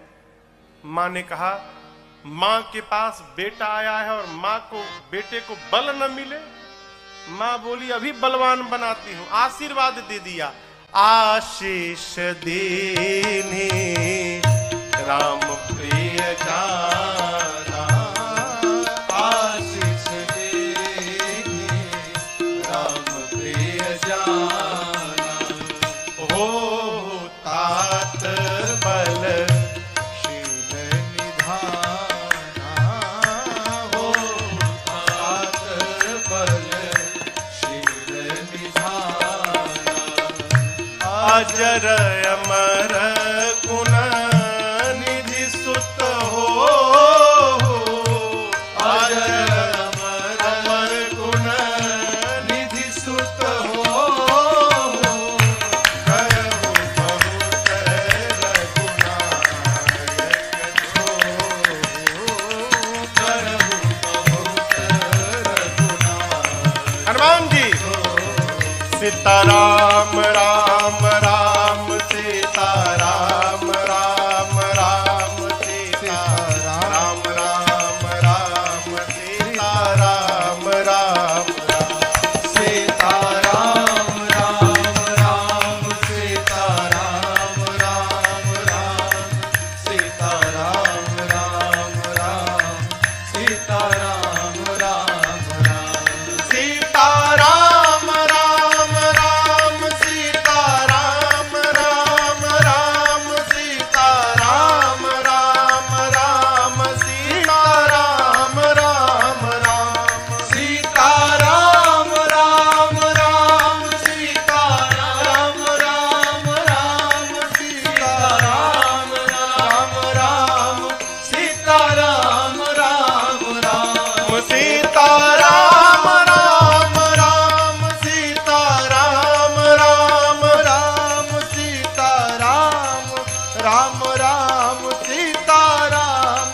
मां ने कहा मां के पास बेटा आया है और मां को बेटे को बल न मिले। मां बोली अभी बलवान बनाती हूं। आशीर्वाद दे दिया, आशीष देने राम प्रिय जाना, आशीष देने राम प्रिय जाना, हो तात बल शील निधाना, हो तात बल शील निधाना, अजर अमर गुण निधि सुत हो, अजर अमर गुण निधि सुत हो, करहु बहुत रघुनायक जो, करहु बहुत रघुनायक। हनुमान जी सीताराम राम राम सीताराम राम राम सीताराम राम राम सीताराम राम सीताराम राम राम सीताराम राम राम सीताराम राम राम सीताराम राम राम सीताराम राम राम सीताराम राम राम सीताराम राम राम सीताराम राम राम सीताराम राम राम सीताराम राम राम सीताराम राम राम सीताराम राम राम सीताराम राम राम सीताराम राम राम सीताराम राम राम सीताराम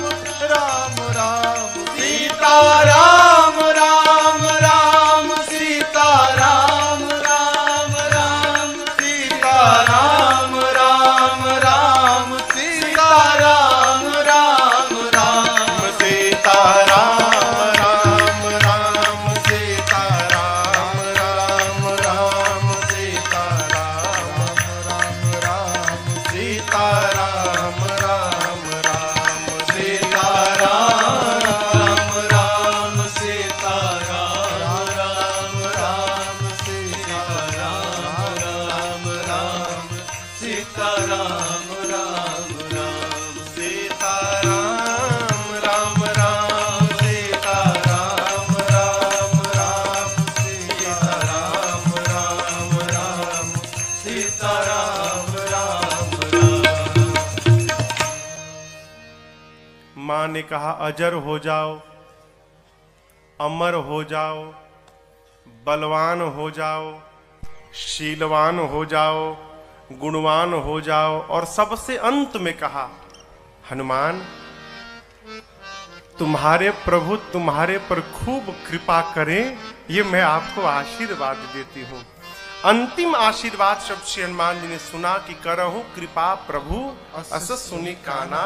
राम राम सीताराम राम राम सीताराम राम राम मां ने कहा अजर हो जाओ, अमर हो जाओ, बलवान हो जाओ, शीलवान हो जाओ, गुणवान हो जाओ, और सबसे अंत में कहा हनुमान तुम्हारे प्रभु तुम्हारे पर खूब कृपा करें, ये मैं आपको आशीर्वाद देती हूं। अंतिम आशीर्वाद शब्द से हनुमान जी ने सुना कि करहूं कृपा प्रभु अस सुनी काना,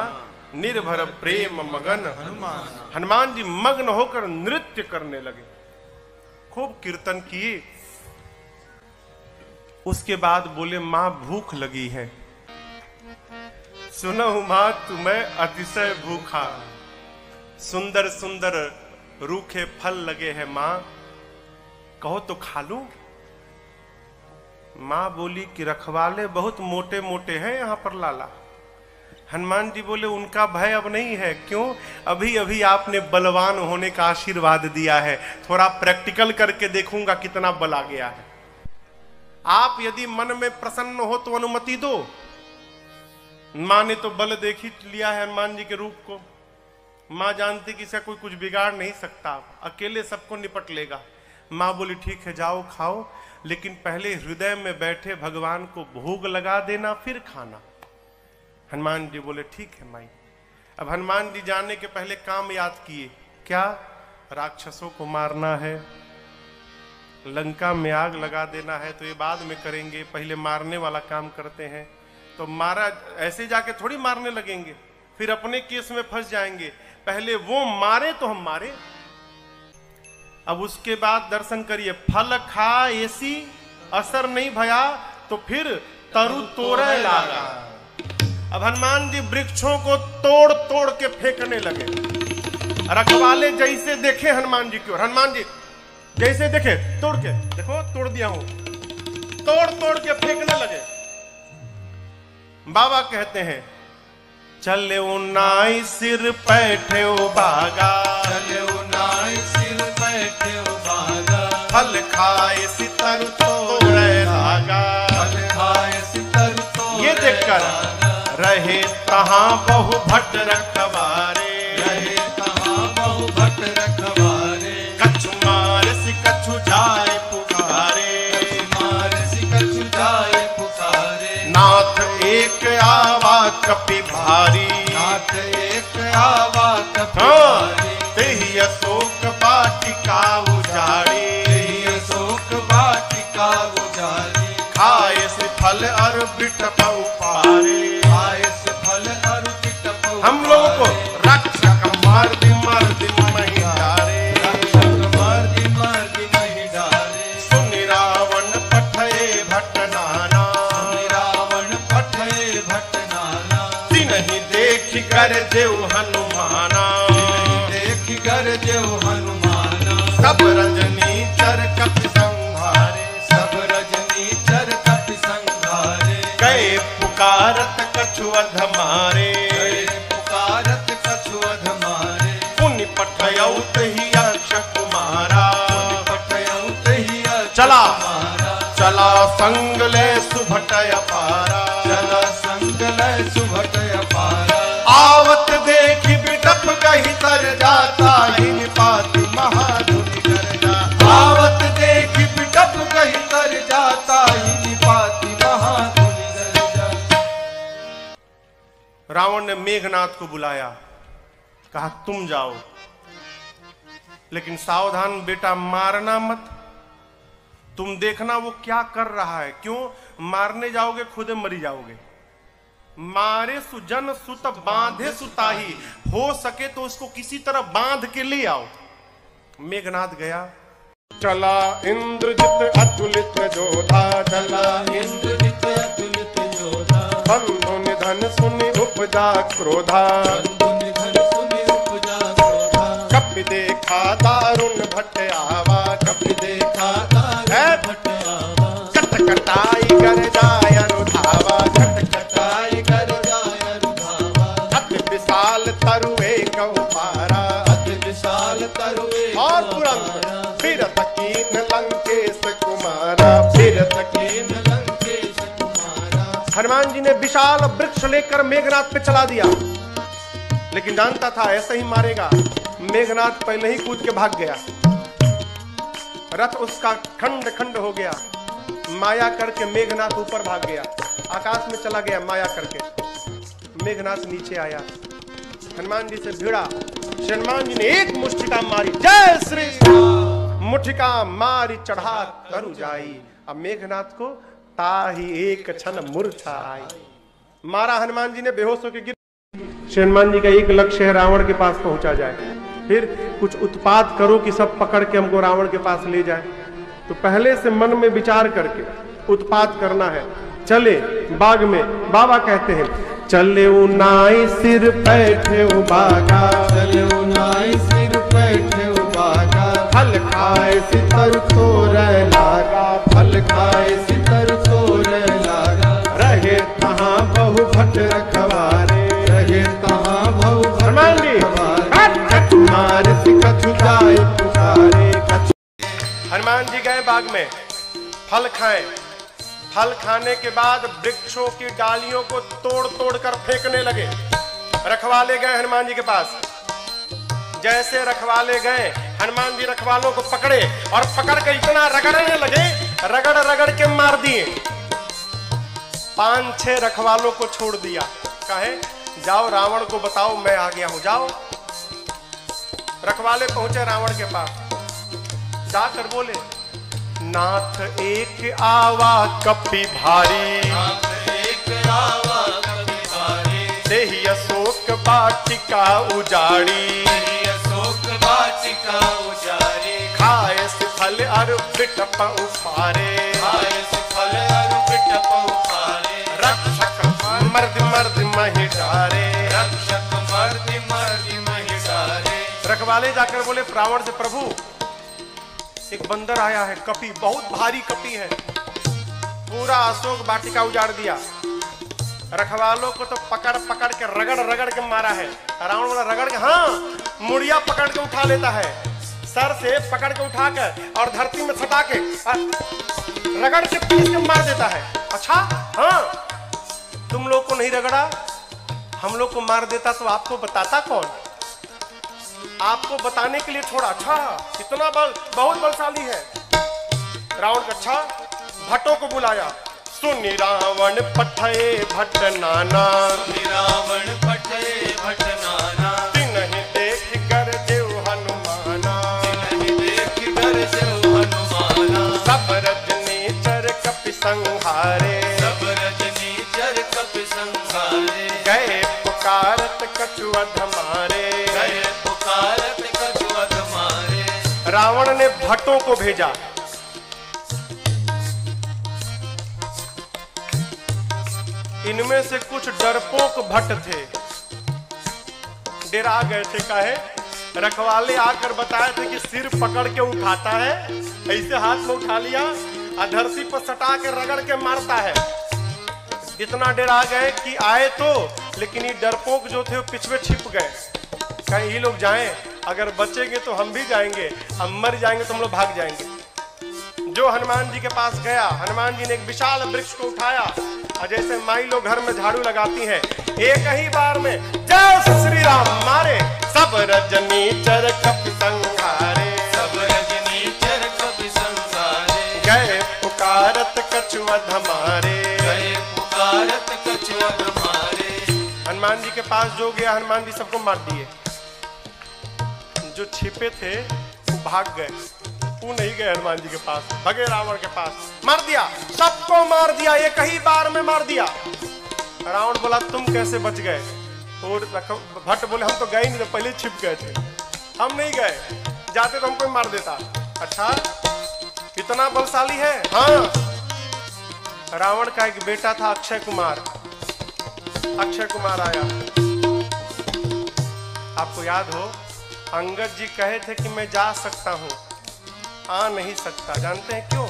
निर्भर प्रेम मगन हनुमान। हनुमान जी मग्न होकर नृत्य करने लगे, खूब कीर्तन किए। उसके बाद बोले मां भूख लगी है। सुनहु मां तुम्हें अतिशय भूखा, सुंदर सुंदर रूखे फल लगे हैं मां, कहो तो खा लूं। मां बोली कि रखवाले बहुत मोटे मोटे हैं यहां पर लाला। हनुमान जी बोले उनका भय अब नहीं है। क्यों? अभी अभी आपने बलवान होने का आशीर्वाद दिया है, थोड़ा प्रैक्टिकल करके देखूंगा कितना बल आ गया है। आप यदि मन में प्रसन्न हो तो अनुमति दो। मां ने तो बल देख ही लिया है हनुमान जी के रूप को। मां जानती कि इसे कोई कुछ बिगाड़ नहीं सकता, अकेले सबको निपट लेगा। मां बोली ठीक है जाओ खाओ, लेकिन पहले हृदय में बैठे भगवान को भोग लगा देना फिर खाना। हनुमान जी बोले ठीक है माई। अब हनुमान जी जाने के पहले काम याद किए। क्या? राक्षसों को मारना है, लंका में आग लगा देना है, तो ये बाद में करेंगे, पहले मारने वाला काम करते हैं। तो मारा ऐसे जाके थोड़ी मारने लगेंगे, फिर अपने केस में फंस जाएंगे। पहले वो मारे तो हम मारे। अब उसके बाद दर्शन करिए, फल खा ऐसी असर नहीं भया तो फिर तरु तोड़े लागा। अब हनुमान जी वृक्षों को तोड़ तोड़ के फेंकने लगे। रखवाले जैसे देखे हनुमान जी की ओर, हनुमान जी जैसे देखे तोड़ के, देखो तोड़ दिया हूं, तोड़ तोड़ के फेंकने लगे। बाबा कहते हैं चले उन्नाई सिर पैठे बागा, चले उन्नाई सिर पैठे बागा, फल खाए सितर तोड़े लागा, फल खाए सितर तोड़े। ये देखकर रहे तहां बहु भट्ट रखवारे, रहे तहां बहु भट्ट रखवारे। कछु मार सि कछु जाए पुकारे, मार सि कछु जाए पुकारे। नाथ एक आवा कपि भारी, नाथ एक आवा कपि भारी। तेहि अशोक वाटिका उजाड़ी, तेहि अशोक वाटिका उजाड़ी। खाए से फल और बिटप पारे, खाए से फल और बिटप। हम लोगों को रक्षक मर्द मर्द नहीं डारे, रक्षक मर्द नहीं डारे। सुनि रावण पठये भट्ट नाना, सुनि रावण पठये भट्ट नाना। तिन्हि देख कर देव हनुमाना, देख कर देव हनुमाना। सब रजनी चर कपि संहारे, सब रजनी चर कपि संहारे। गए पुकारत कछु अध मारे, गए पुकारत कछु अध मारे। पुनि पठयौ तहि यक्ष कुमारा, पठयौ तहि यक्ष चला कुमारा। चला संग ले सुभटय पारा, चला संग लय सुभटय पारा। आवत देखी बिटप कही तर जाता, हिन पाति महाधुनि कर जा। आवत देखी बिटप कही तर जाता, हिनि पाति महाधुनि कर जा। रावण ने मेघनाथ को बुलाया, कहा तुम जाओ, लेकिन सावधान बेटा, मारना मत। तुम देखना वो क्या कर रहा है। क्यों? मारने जाओगे खुद मरी जाओगे। मारे सुजन सुत बांधे सुताही, हो सके तो उसको किसी तरह बांध के ले आओ। मेघनाथ गया, चला इंद्रजित अतुलित जोधा, चला इंद्रजित अतुलित जोधा। बंधु निधन सुनि उपजा क्रोधा, बंधु निधन सुनि उपजा क्रोधा। कपि देखा दारुण भट्ट आवा, कपि देखा दारुण भट्ट आवा। कटकटाई कर जाय अनुधावा, कटाई कर जाय अनुधावा। अति विशाल तरुवे कहु पारा, अति विशाल तरुवे और तुरंत फिरत कीन लंकेश कुमारा, फिरत कीन लंकेश कुमारा। हनुमान जी ने विशाल वृक्ष लेकर मेघनाथ पे चला दिया। लेकिन जानता था ऐसे ही मारेगा। मेघनाथ पहले ही कूद के भाग गया, रथ उसका खंड खंड हो गया। माया करके मेघनाथ ऊपर भाग गया, आकाश में चला गया माया करके। मेघनाथ नीचे आया, हनुमान जी से भिड़ा। हनुमान जी ने एक मुष्टिका मारी, जय श्री राम। मुष्टिका मारी चढ़ा तरु जाई। अब मेघनाथ को ताही एक क्षण मूर्छा आई। मारा हनुमान जी ने, बेहोश होकर गिर। हनुमान जी का एक लक्ष्य है, रावण के पास पहुंचा जाए। फिर कुछ उत्पात करो कि सब पकड़ के हमको रावण के पास ले जाए। तो पहले से मन में विचार करके उत्पात करना है। चले बाग में, बाबा कहते हैं चले नाई सिर बैठे बागा, चले नाई सिर बैठे बागा। फल खाए सितर तोर लागा, फल खाए सितर तोर लागा। रहे तहाँ बहु भट रखवारे, रहे तहाँ बहु हनुमान जी हनुमान जी गए बाग में, फल खाए। फल खाने के बाद वृक्षों की डालियों को तोड़ तोड़ कर फेंकने लगे। रखवाले गए हनुमान जी के पास। जैसे रखवाले गए, हनुमान जी रखवालों को पकड़े और पकड़ कर इतना रगड़ने लगे, रगड़ रगड़ के मार दिए। 5-6 रखवालों को छोड़ दिया, कहे जाओ रावण को बताओ मैं आ गया हूं, जाओ। रखवाले पहुंचे रावण के पास, जाकर बोले नाथ एक आवा कपि भारी, नाथ एक आवा कपि भारी। देहि अशोक वाटिका उजाड़ी, देहि अशोक वाटिका उजाड़ी। खाए फल अरु बिटप उफारे, खाए फल अरु बिटप उफारे। रक्षक मर्द मर्द महि डारे, रक्षक मर्द मर्द महि डारे। रखवाले जाकर बोले रावण से, प्रभु एक बंदर आया है, कपि, बहुत भारी कपि है, पूरा अशोक वाटिका उजाड़ दिया। रखवालों को तो पकड़ पकड़ के रगड़ रगड़ के मारा है। रावण बोला रगड़ के, हाँ, मुड़िया पकड़ के उठा लेता है, सर से पकड़ के उठाकर और धरती में सटा के रगड़ के पीस के मार देता है। अच्छा, हाँ, तुम लोग को नहीं रगड़ा, हम लोग को मार देता तो आपको बताता कौन? आपको बताने के लिए छोड़ा। अच्छा, इतना बल, बहुत बलशाली है रावण का। अच्छा, भट्टों को बुलाया। सुनि रावण पठे भट्ट नाना, सुनि रावण पठे भट्ट नाना। तिन्हि देख कर देव हनुमाना, तिन्हि देख कर देव हनुमाना। सब रजनीचर कपि संहारे, सब रजनीचर कपि संहारे। गए पुकारत कछुअध मारे, गए पुकारत कछुअध मारे। रावण ने भट्टों को भेजा। इनमें से कुछ डरपोक भट्ट थे, डेरा गए थे। काहे? रखवाले आकर बताए थे कि सिर पकड़ के उठाता है, ऐसे हाथ में उठा लिया, धरती पर सटा के रगड़ के मारता है। इतना डरा गए कि आए तो, लेकिन ये डरपोक जो थे वो पिछवे छिप गए। कहीं ये लोग जाएं, अगर बचेंगे तो हम भी जाएंगे, हम मर जाएंगे तो हम लोग भाग जाएंगे। जो हनुमान जी के पास गया, हनुमान जी ने एक विशाल वृक्ष को उठाया और जैसे माई लोग घर में झाड़ू लगाती हैं, एक ही बार में जय श्री राम मारे। सब रजनीचर कपि संहारे, सब रजनीचर कपि संहारे। गए पुकारत कछुअध मारे, गए पुकारत कछुअध मारे। हनुमान जी के पास जो गया, हनुमान जी सबको मार दिए। जो छिपे थे वो भाग गए, वो नहीं गए हनुमान जी के पास, भगे रावण के पास, मार दिया, सबको मार दिया, एक ही बार में मार दिया। रावण बोला तुम कैसे बच गए? और भट्ट बोले हम तो गए नहीं, तो पहले छिप गए थे, हम नहीं गए, जाते तो हमको मार देता। अच्छा, इतना बलशाली है? हाँ। रावण का एक बेटा था अक्षय कुमार। अक्षय कुमार आया, आपको याद हो अंगद जी कहे थे कि मैं जा सकता हूं, आ नहीं सकता। जानते हैं क्यों?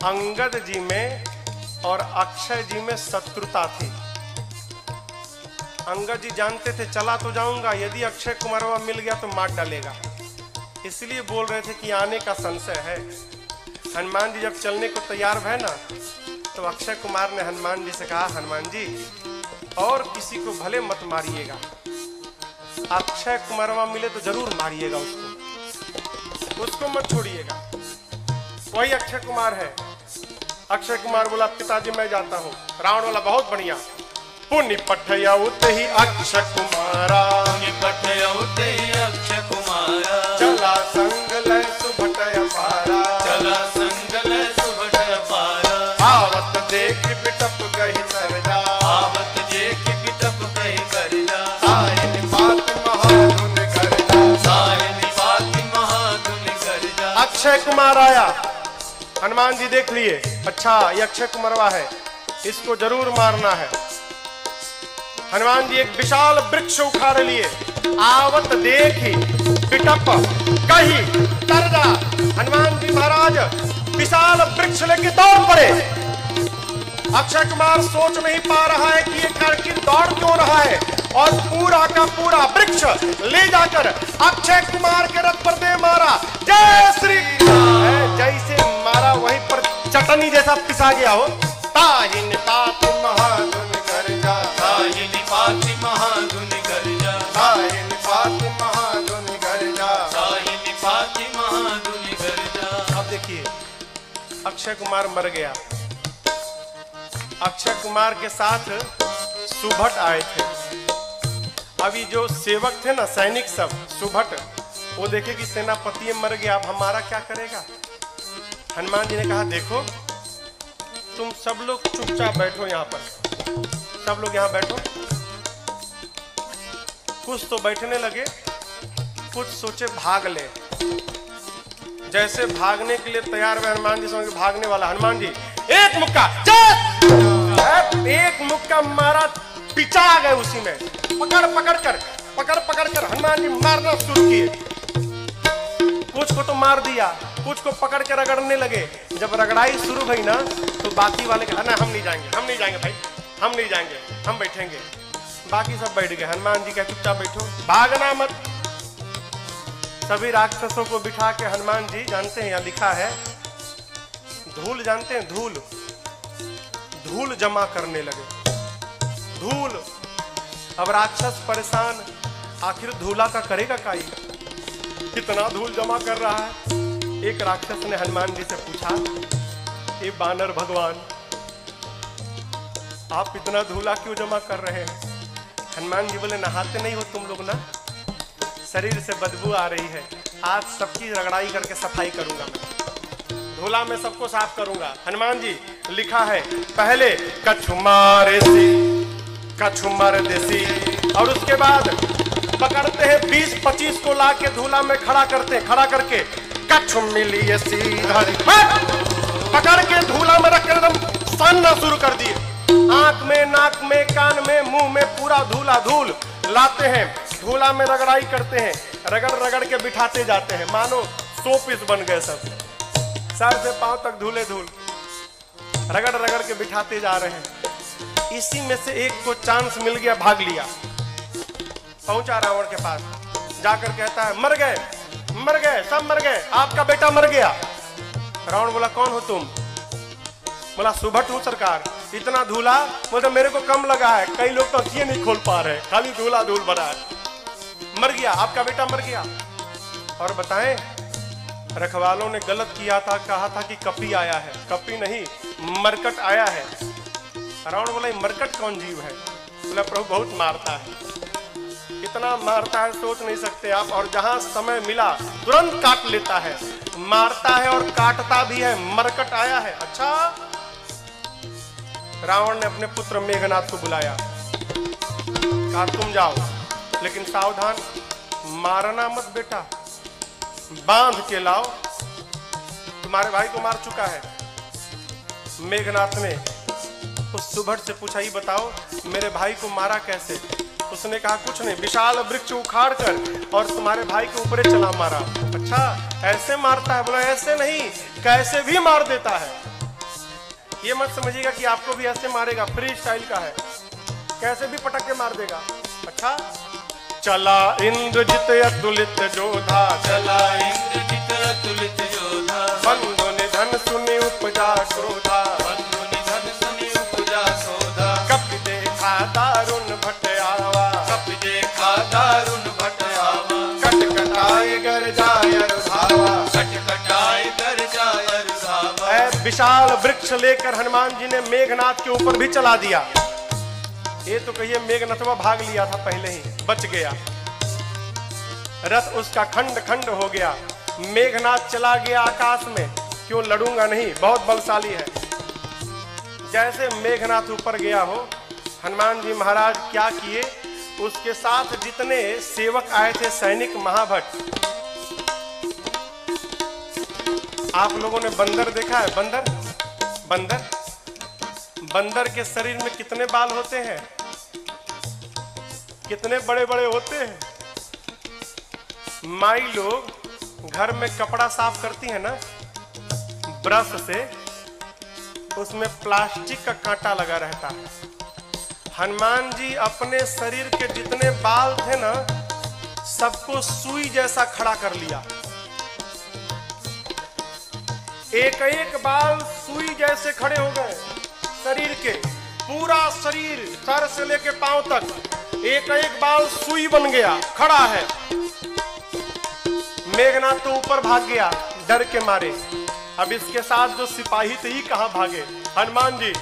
अंगद जी में और अक्षय जी में शत्रुता थी। अंगद जी जानते थे चला तो जाऊंगा, यदि अक्षय कुमार मिल गया तो मार डालेगा, इसलिए बोल रहे थे कि आने का संशय है। हनुमान जी जब चलने को तैयार हुए ना, तो अक्षय कुमार ने हनुमान जी से कहा, हनुमान जी और किसी को भले मत मारिएगा, अक्षय कुमारवा मिले तो जरूर मारिएगा उसको मत छोड़िएगा। वही अक्षय कुमार है। अक्षय कुमार बोला पिताजी मैं जाता हूँ। रावण बोला बहुत बढ़िया। पुण्य पठयाउत ही अक्षय कुमारा, पुण्य पठयाउत ही अक्षय कुमारा, चला संग लय सुभट अपारा, चला संग लय सुभट अपारा। आवत देख बिटप गही सरजा, आवत देख बिटप गही सरजा। साहिन बात महाधुन गर्जा, साहिन बात महाधुन गर्जा। अक्षय कुमार आया। हनुमान जी देख लिए, अच्छा ये अक्षय कुमारवा है, इसको जरूर मारना है। हनुमान जी एक विशाल वृक्ष उखाड़ लिए। आवत देखी बिटप कही तरजा। हनुमान जी महाराज विशाल वृक्ष लेके दौड़ पड़े। अक्षय कुमार सोच नहीं पा रहा है कि ये कारगिल दौड़ क्यों रहा है, और पूरा का पूरा वृक्ष ले जाकर अक्षय कुमार के रथ पर दे मारा। जय श्री जैसे मारा वहीं पर चटनी जैसा पिसा गया हो। ताहिन तात महाधुन गर्जा, ताहिन पाति महाधुन गर्जा, ताहिन तात महाधुन गर्जा, ताहिन पाति महाधुन गर्जा। अब देखिए अक्षय कुमार मर गया। अक्षय कुमार के साथ सुभट आए थे। अभी जो सेवक थे ना, सैनिक सब सुभट, वो देखे कि सेनापति मर गया, अब हमारा क्या करेगा। हनुमान जी ने कहा देखो तुम सब लोग चुपचाप बैठो यहाँ पर, सब लोग यहाँ बैठो। कुछ तो बैठने लगे, कुछ सोचे भाग ले। जैसे भागने के लिए तैयार हुए हनुमान जी, समझ भागने वाला हनुमान जी एक मुक्का चल, एक मुक्का मारा, पिचा गए उसी में। पकड़ कर हनुमान जी मारना शुरू किए। कुछ को तो मार दिया, कुछ को पकड़ के रगड़ने लगे। जब रगड़ाई शुरू हुई ना तो बाकी वाले कहा ना हम नहीं जाएंगे भाई, हम नहीं जाएंगे, हम बैठेंगे। बाकी सब बैठ गए। हनुमान जी क्या चुपचाप बैठो, भागना मत। सभी राक्षसों को बिठा के हनुमान जी, जानते हैं यहाँ लिखा है धूल, जानते हैं धूल, धूल जमा करने लगे। धूल, अब राक्षस परेशान, आखिर धूला का करेगा काई, कितना धूल जमा कर रहा है। एक राक्षस ने हनुमान जी से पूछा, ये बानर भगवान आप इतना धूला क्यों जमा कर रहे हैं। हनुमान जी बोले नहाते नहीं हो तुम लोग ना, शरीर से बदबू आ रही है, आज सबकी रगड़ाई करके सफाई करूंगा मैं, धूला में सबको साफ करूंगा। हनुमान जी लिखा है पहले कछुमार देसी, और उसके बाद पकड़ते हैं 20-25 को लाके धूला में खड़ा करके कछु मिली पकड़ के धूला में रख एकदम सानना शुरू कर दिए। आंख में, नाक में, कान में, मुंह में पूरा धूल लाते हैं, धूला में रगड़ाई करते हैं, रगड़ के बिठाते जाते हैं, मानो 100 पीस बन गए सब, सर से पांव तक धूल, रगड़ के बिठाते जा रहे हैं। इसी में से एक को चांस मिल गया, भाग लिया, पहुंचा रावण के पास, जाकर कहता है मर गए, सब मर गए, आपका बेटा मर गया। रावण बोला कौन हो तुम। बोला सुभट हूं सरकार। इतना धूला, बोलते मेरे को कम लगा है, कई लोग तो अखियां नहीं खोल पा रहे, खाली धूल भरा है। मर गया, आपका बेटा मर गया। और बताएं रखवालों ने गलत किया था, कहा था कि कपी आया है, कपी नहीं मरकट आया है। रावण बोला मरकट कौन जीव है। बोला प्रभु बहुत मारता है, इतना मारता है सोच नहीं सकते आप, और जहां समय मिला तुरंत काट लेता है, मारता है और काटता भी है, मरकट आया है। अच्छा, रावण ने अपने पुत्र मेघनाथ को बुलाया, कहा तुम जाओ, लेकिन सावधान, मारना मत बेटा, बांध के लाओ, तुम्हारे भाई को मार चुका है। मेघनाथ ने उस सुभट से पूछा, ये बताओ मेरे भाई को मारा कैसे। उसने कहा कुछ नहीं, विशाल वृक्ष उखाड़ कर और तुम्हारे भाई के ऊपर चला मारा। अच्छा, ऐसे मारता है। बोला ऐसे नहीं, कैसे भी मार देता है। ये मत समझिएगा कि आपको भी ऐसे मारेगा, फ्री स्टाइल का है, कैसे भी पटक के मार देगा। अच्छा, चला इंद्रजित अतुलित जोधा, चला इंद्रजित अतुलित जोधा, बंधु निधन सुनि उपजा क्रोधा, बंधु निधन सुनि उपजा क्रोधा, कपि देखा दारुण भट आवा, कपि देखा दारुण विशाल वृक्ष लेकर हनुमान जी ने मेघनाथ के ऊपर भी चला दिया। ये तो कहिए मेघनाथवा भाग लिया था पहले ही, बच गया। रथ उसका खंड खंड हो गया। मेघनाथ चला गया आकाश में। क्यों लड़ूंगा नहीं, बहुत बलशाली है। जैसे मेघनाथ ऊपर गया हो, हनुमान जी महाराज क्या किए, उसके साथ जितने सेवक आए थे सैनिक महाभट। आप लोगों ने बंदर देखा है? बंदर बंदर बंदर के शरीर में कितने बाल होते हैं, कितने बड़े बड़े होते हैं। माई लोग घर में कपड़ा साफ करती है ना ब्रश से, उसमें प्लास्टिक का कांटा लगा रहता है। हनुमान जी अपने शरीर के जितने बाल थे ना, सबको सुई जैसा खड़ा कर लिया। एक एक बाल सुई जैसे खड़े हो गए शरीर के। पूरा शरीर सर से लेके पांव तक एक एक बाल सुई बन गया, खड़ा है। मेघनाथ तो ऊपर भाग गया डर के मारे। अब इसके साथ जो सिपाही थे ही कहां भागे। हनुमान जी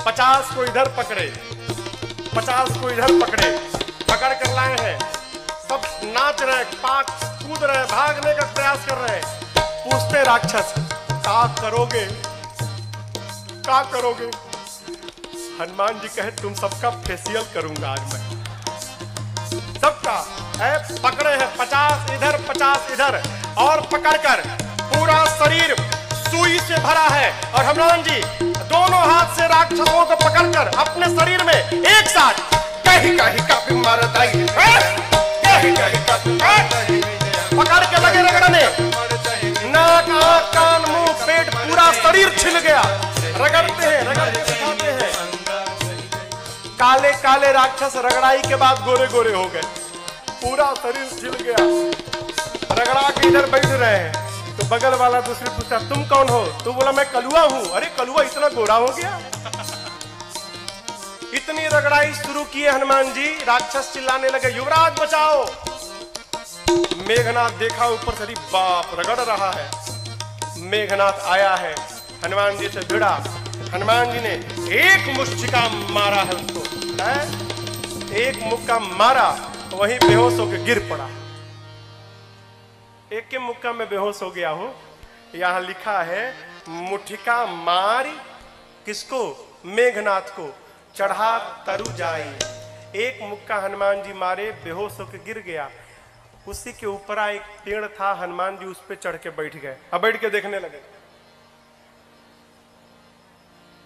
50 को इधर पकड़े, 50 को इधर पकड़े, पकड़ कर लाए हैं। सब नाच रहे, पाक कूद रहे, भागने का प्रयास कर रहे हैं। पूछते राक्षस, क्या करोगे, क्या करोगे? हनुमान जी कहे, तुम सबका फेशियल करूंगा आज मैं, सबका। पकड़े हैं 50 इधर 50 इधर, और पकड़कर पूरा शरीर सुई से भरा है। और हनुमान जी दोनों हाथ से राक्षसों को पकड़कर अपने शरीर में एक साथ कहीं कहीं का मर दई, पकड़ के लगे रगड़ने। नाक आंख कान मुंह पेट पूरा शरीर छिल गया। रगड़ते हैं, रगड़ते दिखाते हैं। काले काले राक्षस रगड़ाई के बाद गोरे गोरे हो गए, पूरा शरीर छिल गया। रगड़ा के इधर बैठ रहे हैं तो बगल वाला दूसरे पूछता, तुम कौन हो? तू बोला मैं कलुआ हूं। अरे कलुआ इतना गोरा हो गया? इतनी रगड़ाई शुरू किए हनुमान जी। राक्षस चिल्लाने लगे, युवराज बचाओ। मेघनाथ देखा ऊपर से, बाप रगड़ रहा है। मेघनाथ आया है, हनुमान जी से भिड़ा। हनुमान जी ने एक मुष्टिका मारा है उसको, एक मुक्का मारा, वहीं बेहोश होकर गिर पड़ा। एक के मुक्का में बेहोश हो गया हो। यहां लिखा है, मुठिका मारी किसको? मेघनाथ को, चढ़ा तरु जाई। एक मुक्का हनुमान जी मारे, बेहोश होकर गिर गया। उसी के ऊपर एक पेड़ था, हनुमान जी उस पे चढ़ के बैठ गए। अब बैठ के देखने लगे।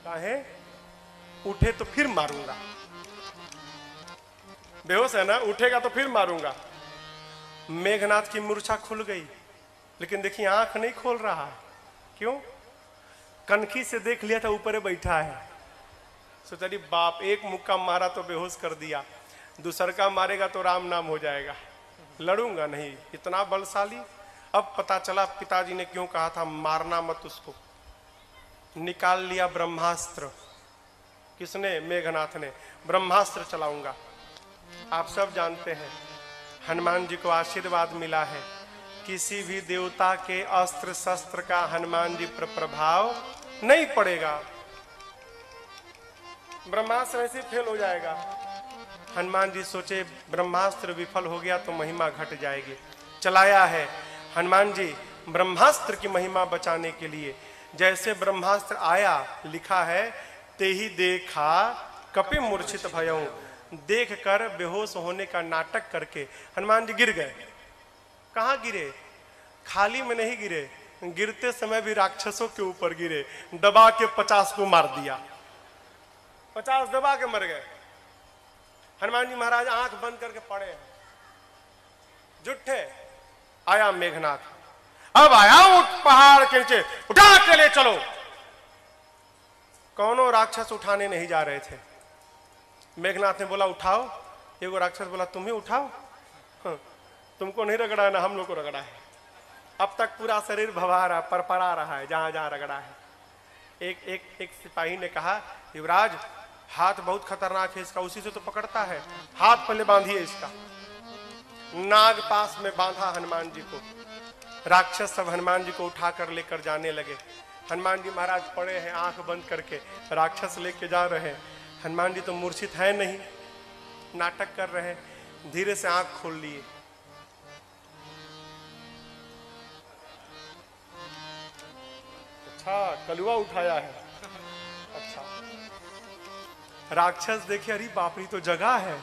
काहे? उठे तो फिर मारूंगा, बेहोश है ना, उठेगा तो फिर मारूंगा। मेघनाथ की मूर्छा खुल गई, लेकिन देखिए आंख नहीं खोल रहा। क्यों? कनखी से देख लिया था ऊपर बैठा है। सोचा बाप, एक मुक्का मारा तो बेहोश कर दिया, दूसर का मारेगा तो राम नाम हो जाएगा, लड़ूंगा नहीं, इतना बलशाली। अब पता चला पिताजी ने क्यों कहा था मारना मत उसको। निकाल लिया ब्रह्मास्त्र। किसने? मेघनाथ ने। ब्रह्मास्त्र चलाऊंगा। आप सब जानते हैं हनुमान जी को आशीर्वाद मिला है, किसी भी देवता के अस्त्र शस्त्र का हनुमान जी पर प्रभाव नहीं पड़ेगा। ब्रह्मास्त्र ऐसे फेल हो जाएगा। हनुमान जी सोचे ब्रह्मास्त्र विफल हो गया तो महिमा घट जाएगी। चलाया है हनुमान जी ब्रह्मास्त्र की महिमा बचाने के लिए। जैसे ब्रह्मास्त्र आया, लिखा है, ते ही देखा कपि मूर्छित भयऊ। देख कर बेहोश होने का नाटक करके हनुमान जी गिर गए। कहां गिरे? खाली में नहीं गिरे, गिरते समय भी राक्षसों के ऊपर गिरे। दबा के 50 को मार दिया, 50 दबा के मर गए। हनुमान जी महाराज आंख बंद करके पड़े हैं, जुट्ठे। आया मेघनाथ, अब आया उठ पहाड़ के नीचे, उठा के ले चलो। कौनों राक्षस उठाने नहीं जा रहे थे। मेघनाथ ने बोला उठाओ। एगो राक्षस बोला तुम ही उठाओ, तुमको नहीं रगड़ा है ना, हम लोग को रगड़ा है। अब तक पूरा शरीर भवा रहा, परपरा रहा है जहां जहां रगड़ा है। एक सिपाही ने कहा, युवराज हाथ बहुत खतरनाक है इसका, उसी से तो पकड़ता है, हाथ पहले बांधिए इसका। नाग पास में बांधा हनुमान जी को। राक्षस सब हनुमान जी को उठाकर लेकर जाने लगे। हनुमान जी महाराज पड़े हैं आंख बंद करके, राक्षस लेके जा रहे हैं। हनुमान जी तो मूर्छित है नहीं, नाटक कर रहे हैं। धीरे से आंख खोल लिए, अच्छा कलुआ उठाया है। अच्छा, राक्षस देखे, अरे बाप रे तो जगह है।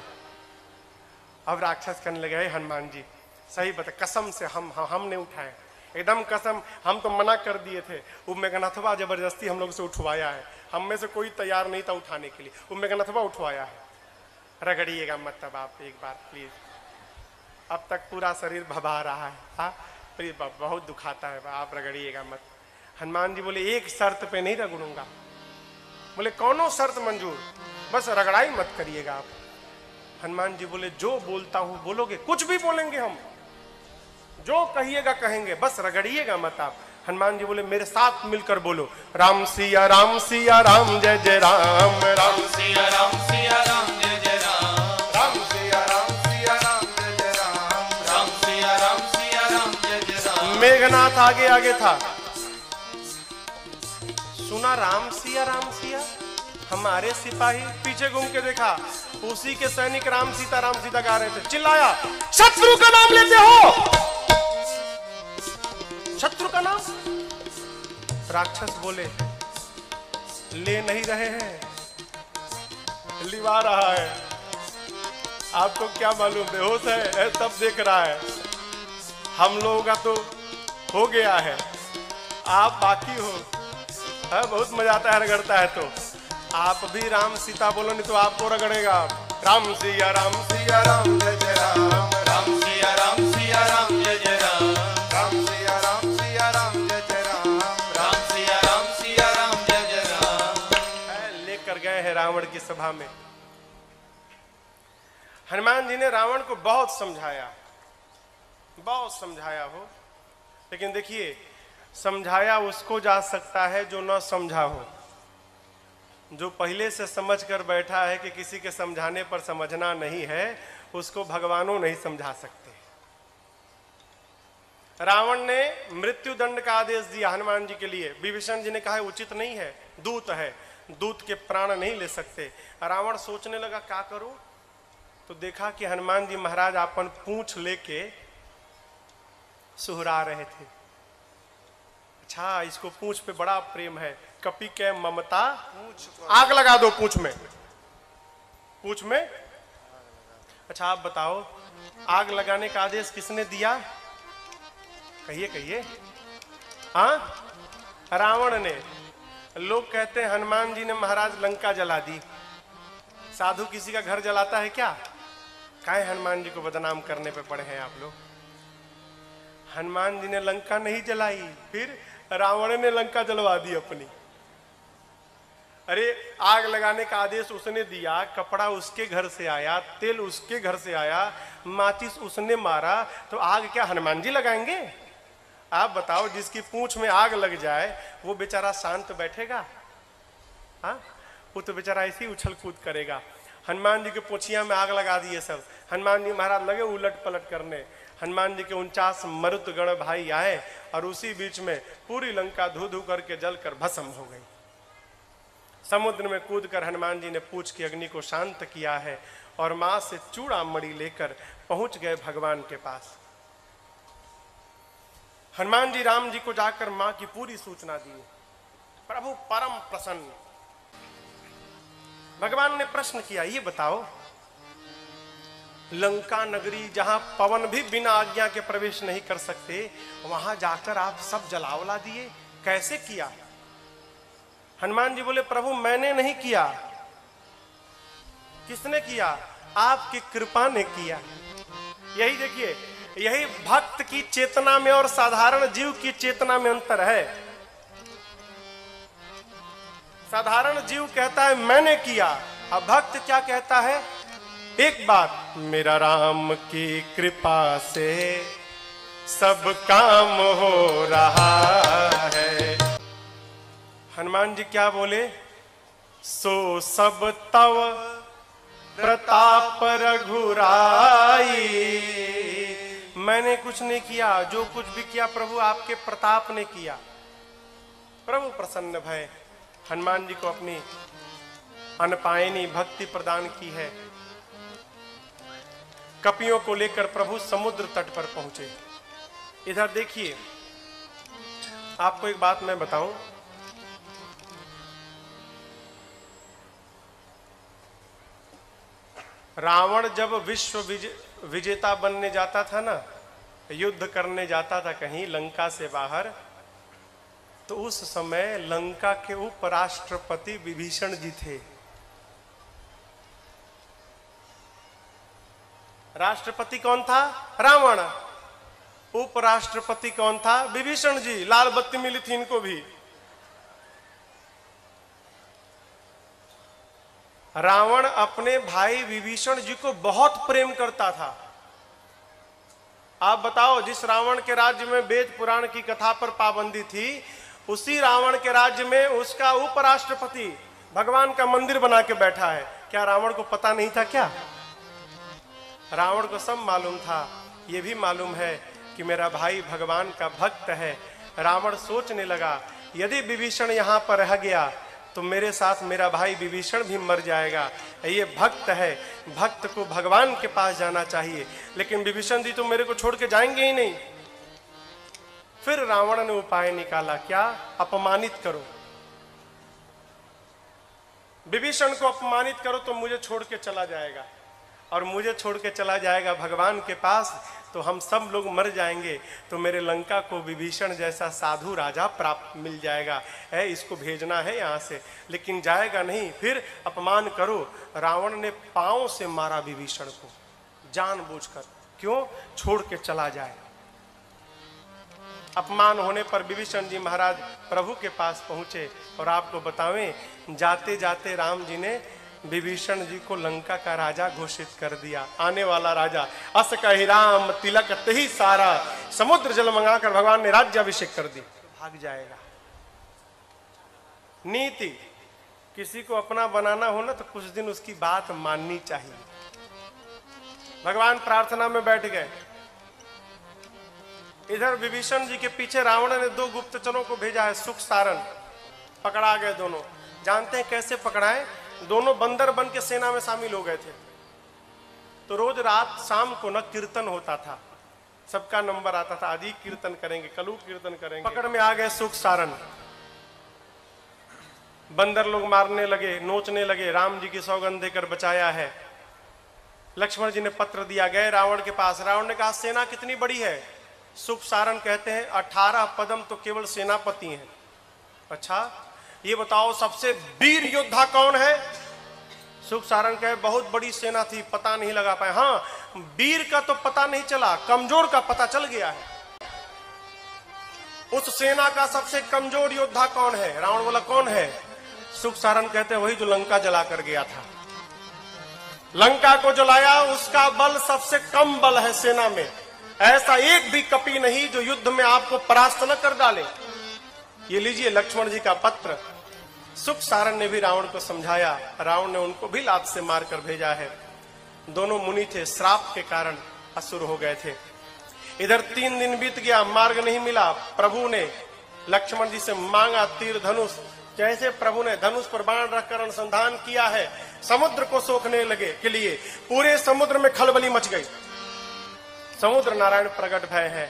अब राक्षस करने लगे, "हे हनुमान जी सही बता, कसम से हमने उठाए, एकदम कसम, हम तो मना कर दिए थे। वो मेघनाथवा जबरदस्ती हम लोग से उठवाया है, हम में से कोई तैयार नहीं था उठाने के लिए, वो मेघनाथवा उठवाया है। रगड़िएगा मत तब आप एक बार प्लीज, अब तक पूरा शरीर भभा रहा है, हाँ प्लीज बहुत दुखाता है, आप रगड़िएगा मत। हनुमान जी बोले, एक शर्त पे नहीं रगड़ूंगा। बोले कौनो शर्त मंजूर, बस रगड़ाई मत करिएगा आप। हनुमान जी बोले, जो बोलता हूं बोलोगे, कुछ भी बोलेंगे हम, जो कहिएगा कहेंगे, बस रगड़िएगा मत आप। हनुमान जी बोले, मेरे साथ मिलकर बोलो, राम सिया राम सिया राम जय जय राम, राम सिया राम सिया राम जय जय राम, राम सिया राम सिया राम जय जय राम, राम सिया राम सिया राम जय जय राम। मेघनाथ आगे आगे था, सुना राम सिया हमारे सिपाही, पीछे घूम के देखा, उसी के सैनिक राम सीता गा रहे थे। चिल्लाया, शत्रु का नाम लेते हो, शत्रु का नाम। राक्षस बोले, ले नहीं रहे हैं, लिवा रहा है। आपको क्या मालूम, बेहोश है सब देख रहा है। हम लोगों का तो हो गया है, आप बाकी हो। बहुत मजा आता है रगड़ता है तो। आप भी राम सीता बोलो, नहीं तो आपको रगड़ेगा। राम सिया राम जय जय राम, राम सिया राम जय जय राम, राम सिया राम जय जय राम, राम सिया राम जय जय राम। लेकर गए हैं रावण की सभा में। हनुमान जी ने रावण को बहुत समझाया हो, लेकिन देखिए समझाया उसको जा सकता है जो न समझा हो। जो पहले से समझ कर बैठा है कि किसी के समझाने पर समझना नहीं है, उसको भगवानों नहीं समझा सकते। रावण ने मृत्यु दंड का आदेश दिया हनुमान जी के लिए। विभीषण जी ने कहा उचित नहीं है, दूत है, दूत के प्राण नहीं ले सकते। रावण सोचने लगा क्या करूं, तो देखा कि हनुमान जी महाराज अपन पूंछ लेके सुहरा रहे थे। अच्छा, इसको पूंछ पे बड़ा प्रेम है, कपि के ममता, आग लगा दो पूंछ में। अच्छा आप बताओ, आग लगाने का आदेश किसने दिया? कहिए। हाँ, रावण ने। लोग कहते हैं हनुमान जी ने महाराज लंका जला दी। साधु किसी का घर जलाता है क्या? काहे हनुमान जी को बदनाम करने पे पड़े हैं आप लोग। हनुमान जी ने लंका नहीं जलाई, फिर रावण ने लंका जलवा दी अपनी। अरे आग लगाने का आदेश उसने दिया, कपड़ा उसके घर से आया, तेल उसके घर से आया, माचिस उसने मारा, तो आग क्या हनुमान जी लगाएंगे? आप बताओ, जिसकी पूंछ में आग लग जाए वो बेचारा शांत बैठेगा? हाँ, वो तो बेचारा ऐसे ही उछल कूद करेगा। हनुमान जी के पूंछिया में आग लगा दिए सब। हनुमान जी महाराज लगे उलट पलट करने। हनुमान जी के 49 मरुतगण भाई आए और उसी बीच में पूरी लंका धू धू करके जलकर भस्म हो गई। समुद्र में कूदकर हनुमान जी ने पूंछ की अग्नि को शांत किया है और मां से चूड़ा मणि लेकर पहुंच गए भगवान के पास। हनुमान जी राम जी को जाकर मां की पूरी सूचना दी। प्रभु परम प्रसन्न। भगवान ने प्रश्न किया, ये बताओ, लंका नगरी जहां पवन भी बिना आज्ञा के प्रवेश नहीं कर सकते, वहां जाकर आप सब जलावला दिए, कैसे किया? हनुमान जी बोले, प्रभु मैंने नहीं किया। किसने किया? आपकी कृपा ने किया। यही देखिए, यही भक्त की चेतना में और साधारण जीव की चेतना में अंतर है। साधारण जीव कहता है मैंने किया, अब भक्त क्या कहता है? एक बात, मेरा राम की कृपा से सब काम हो रहा है। हनुमान जी क्या बोले? सो सब तव प्रताप रघुराई। मैंने कुछ नहीं किया, जो कुछ भी किया प्रभु आपके प्रताप ने किया। प्रभु प्रसन्न भय हनुमान जी को अपनी अनपायनी भक्ति प्रदान की है। कपियों को लेकर प्रभु समुद्र तट पर पहुंचे। इधर देखिए, आपको एक बात मैं बताऊं, रावण जब विश्व विजेता बनने जाता था ना, युद्ध करने जाता था कहीं लंका से बाहर, तो उस समय लंका के उपराष्ट्रपति विभीषण जी थे। राष्ट्रपति कौन था? रावण। उपराष्ट्रपति कौन था? विभीषण जी। लाल बत्ती मिली थी इनको भी। रावण अपने भाई विभीषण जी को बहुत प्रेम करता था। आप बताओ, जिस रावण के राज्य में वेद पुराण की कथा पर पाबंदी थी, उसी रावण के राज्य में उसका उपराष्ट्रपति भगवान का मंदिर बना के बैठा है। क्या रावण को पता नहीं था क्या? रावण को सब मालूम था। यह भी मालूम है कि मेरा भाई भगवान का भक्त है। रावण सोचने लगा, यदि विभीषण यहां पर रह गया तो मेरे साथ मेरा भाई विभीषण भी मर जाएगा। ये भक्त है, भक्त को भगवान के पास जाना चाहिए, लेकिन विभीषण जी तो मेरे को छोड़ के जाएंगे ही नहीं। फिर रावण ने उपाय निकाला, क्या? अपमानित करो, विभीषण को अपमानित करो तो मुझे छोड़ के चला जाएगा, और मुझे छोड़ के चला जाएगा भगवान के पास तो हम सब लोग मर जाएंगे, तो मेरे लंका को विभीषण जैसा साधु राजा प्राप्त मिल जाएगा। है, इसको भेजना है यहां से, लेकिन जाएगा नहीं। फिर अपमान करो। रावण ने पांव से मारा विभीषण को जानबूझकर। क्यों? छोड़ के चला जाए। अपमान होने पर विभीषण जी महाराज प्रभु के पास पहुंचे, और आपको बतावें, जाते जाते राम जी ने विभीषण जी को लंका का राजा घोषित कर दिया। आने वाला राजा। अस कहि राम तिलक तही सारा, समुद्र जल मंगाकर भगवान ने राज्याभिषेक कर दी। भाग जाएगा। नीति, किसी को अपना बनाना हो ना तो कुछ दिन उसकी बात माननी चाहिए। भगवान प्रार्थना में बैठ गए। इधर विभीषण जी के पीछे रावण ने 2 गुप्तचरों को भेजा है, सुख सारण। पकड़ा गए दोनों। जानते हैं कैसे पकड़ाए? दोनों बंदर बन के सेना में शामिल हो गए थे। तो रोज रात शाम को न कीर्तन होता था, सबका नंबर आता था, आज ही कीर्तन करेंगे, कल कीर्तन करेंगे। पकड़ में आ गए सुख सारण। बंदर लोग मारने लगे, नोचने लगे। राम जी की सौगंध देकर बचाया है। लक्ष्मण जी ने पत्र दिया, गए रावण के पास। रावण ने कहा, सेना कितनी बड़ी है? सुख सारण कहते हैं 18 पदम तो केवल सेनापति हैं। अच्छा, ये बताओ सबसे वीर योद्धा कौन है? सुख सारण कहे, बहुत बड़ी सेना थी, पता नहीं लगा पाए। हाँ, वीर का तो पता नहीं चला, कमजोर का पता चल गया है। उस सेना का सबसे कमजोर योद्धा कौन है? रावण बोला, कौन है? सुख सारण कहते हैं, वही जो लंका जला कर गया था। लंका को जलाया, उसका बल सबसे कम बल है सेना में। ऐसा एक भी कपी नहीं जो युद्ध में आपको परास्त न कर डाले। ये लीजिए लक्ष्मण जी का पत्र। सुख सारण ने भी रावण को समझाया। रावण ने उनको भी लात से मारकर भेजा है। दोनों मुनि थे, श्राप के कारण असुर हो गए थे। इधर 3 दिन बीत गया, मार्ग नहीं मिला। प्रभु ने लक्ष्मण जी से मांगा तीर धनुष। जैसे प्रभु ने धनुष पर बाण रखकर अनुसंधान किया है, समुद्र को सोखने लगे के लिए पूरे समुद्र में खलबली मच गई। समुद्र नारायण प्रकट भय है,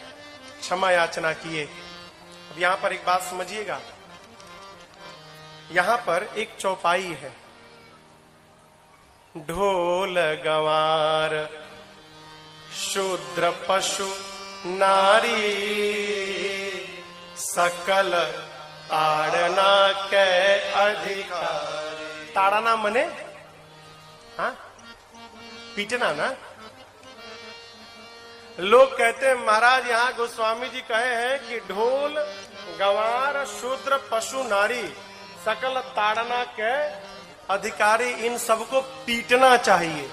क्षमा याचना किए। अब यहां पर एक बात समझिएगा, यहां पर एक चौपाई है। ढोल गंवार शूद्र पशु नारी, सकल ताड़ना के अधिकारी। ताड़ना मने हाँ पीटना ना। लोग कहते हैं महाराज यहाँ गोस्वामी जी कहे हैं कि ढोल गंवार शूद्र पशु नारी सकल ताड़ना के अधिकारी, इन सबको पीटना चाहिए।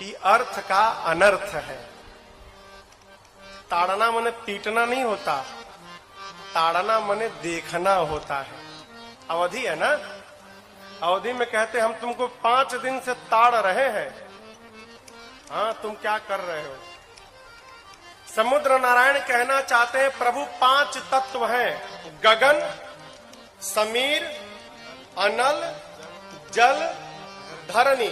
ये अर्थ का अनर्थ है। ताड़ना मने पीटना नहीं होता, ताड़ना मने देखना होता है। अवधि है ना, अवधि में कहते हम तुमको 5 दिन से ताड़ रहे हैं, हाँ तुम क्या कर रहे हो। समुद्र नारायण कहना चाहते हैं प्रभु 5 तत्व हैं, गगन समीर, अनल, जल, धरणी,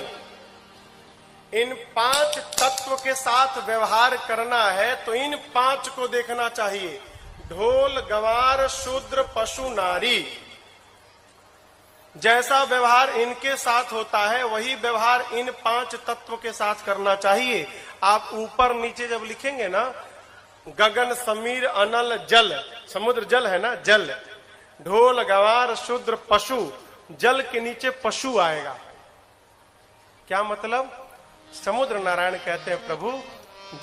इन 5 तत्व के साथ व्यवहार करना है तो इन 5 को देखना चाहिए। ढोल, गंवार, शूद्र, पशु, नारी। जैसा व्यवहार इनके साथ होता है वही व्यवहार इन 5 तत्व के साथ करना चाहिए। आप ऊपर नीचे जब लिखेंगे ना, गगन, समीर, अनल, जल, समुद्र जल है ना, जल, ढोल, गंवार, शूद्र, पशु, जल के नीचे पशु आएगा। क्या मतलब? समुद्र नारायण कहते हैं, प्रभु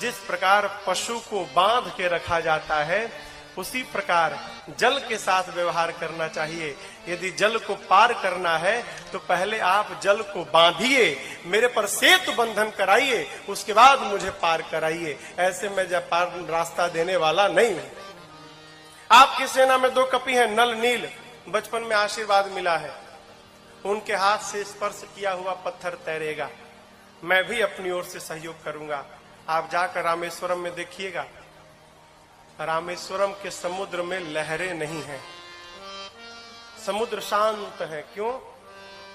जिस प्रकार पशु को बांध के रखा जाता है उसी प्रकार जल के साथ व्यवहार करना चाहिए। यदि जल को पार करना है तो पहले आप जल को बांधिए, मेरे पर सेतु बंधन कराइए, उसके बाद मुझे पार कराइए। ऐसे मैं जब पार रास्ता देने वाला नहीं हूं। आपकी सेना में 2 कपि हैं, नल, नील, बचपन में आशीर्वाद मिला है, उनके हाथ से स्पर्श किया हुआ पत्थर तैरेगा। मैं भी अपनी ओर से सहयोग करूंगा। आप जाकर रामेश्वरम में देखिएगा, रामेश्वरम के समुद्र में लहरें नहीं हैं, समुद्र शांत है। क्यों?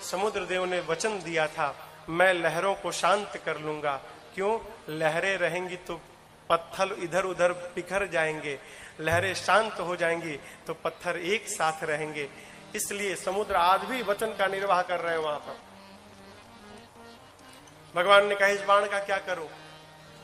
समुद्र देव ने वचन दिया था, मैं लहरों को शांत कर लूंगा। क्यों? लहरें रहेंगी तो पत्थर इधर उधर बिखर जाएंगे, लहरें शांत हो जाएंगी तो पत्थर एक साथ रहेंगे। इसलिए समुद्र आज भी वचन का निर्वाह कर रहे हैं वहां पर। भगवान ने कहा, इस बाण का क्या करूं?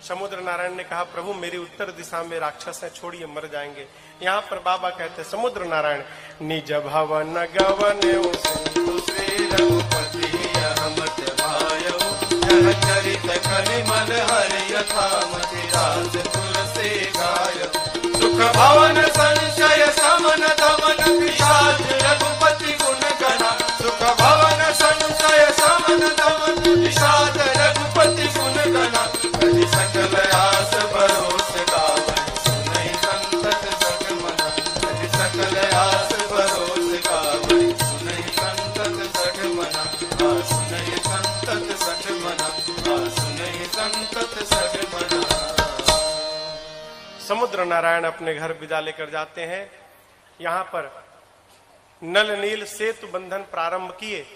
समुद्र नारायण ने कहा, प्रभु मेरी उत्तर दिशा में राक्षस है, छोड़िए, मर जाएंगे। यहाँ पर बाबा कहते, समुद्र नारायण, निज भवन गवन सिंधु श्री रघुपति अहमत भायो, यह चरित कलिमल हरि यथामति राज तुलसी गायो। सुख भवन संशय समन दमन पिशाच रघुपति गुण गणा। सुख भवन संशय समन दमन पिशाच रघुपति गुण गणा। हरि सकल आस भरोस गावै, सुनहि संतत सठ मना। हरि सकल आस भरोस गावै, सुनहि संतत सठ मना। सुनहि संतत सठ मना, सुनहि संतत सठ मना। समुद्र नारायण अपने घर विदा लेकर जाते हैं। यहाँ पर नल नील सेतु बंधन प्रारंभ किए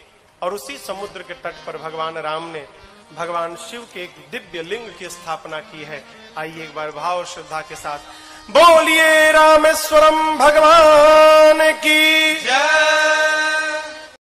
और उसी समुद्र के तट पर भगवान राम ने भगवान शिव के एक दिव्य लिंग की स्थापना की है। आइए एक बार भाव और श्रद्धा के साथ बोलिए रामेश्वरम भगवान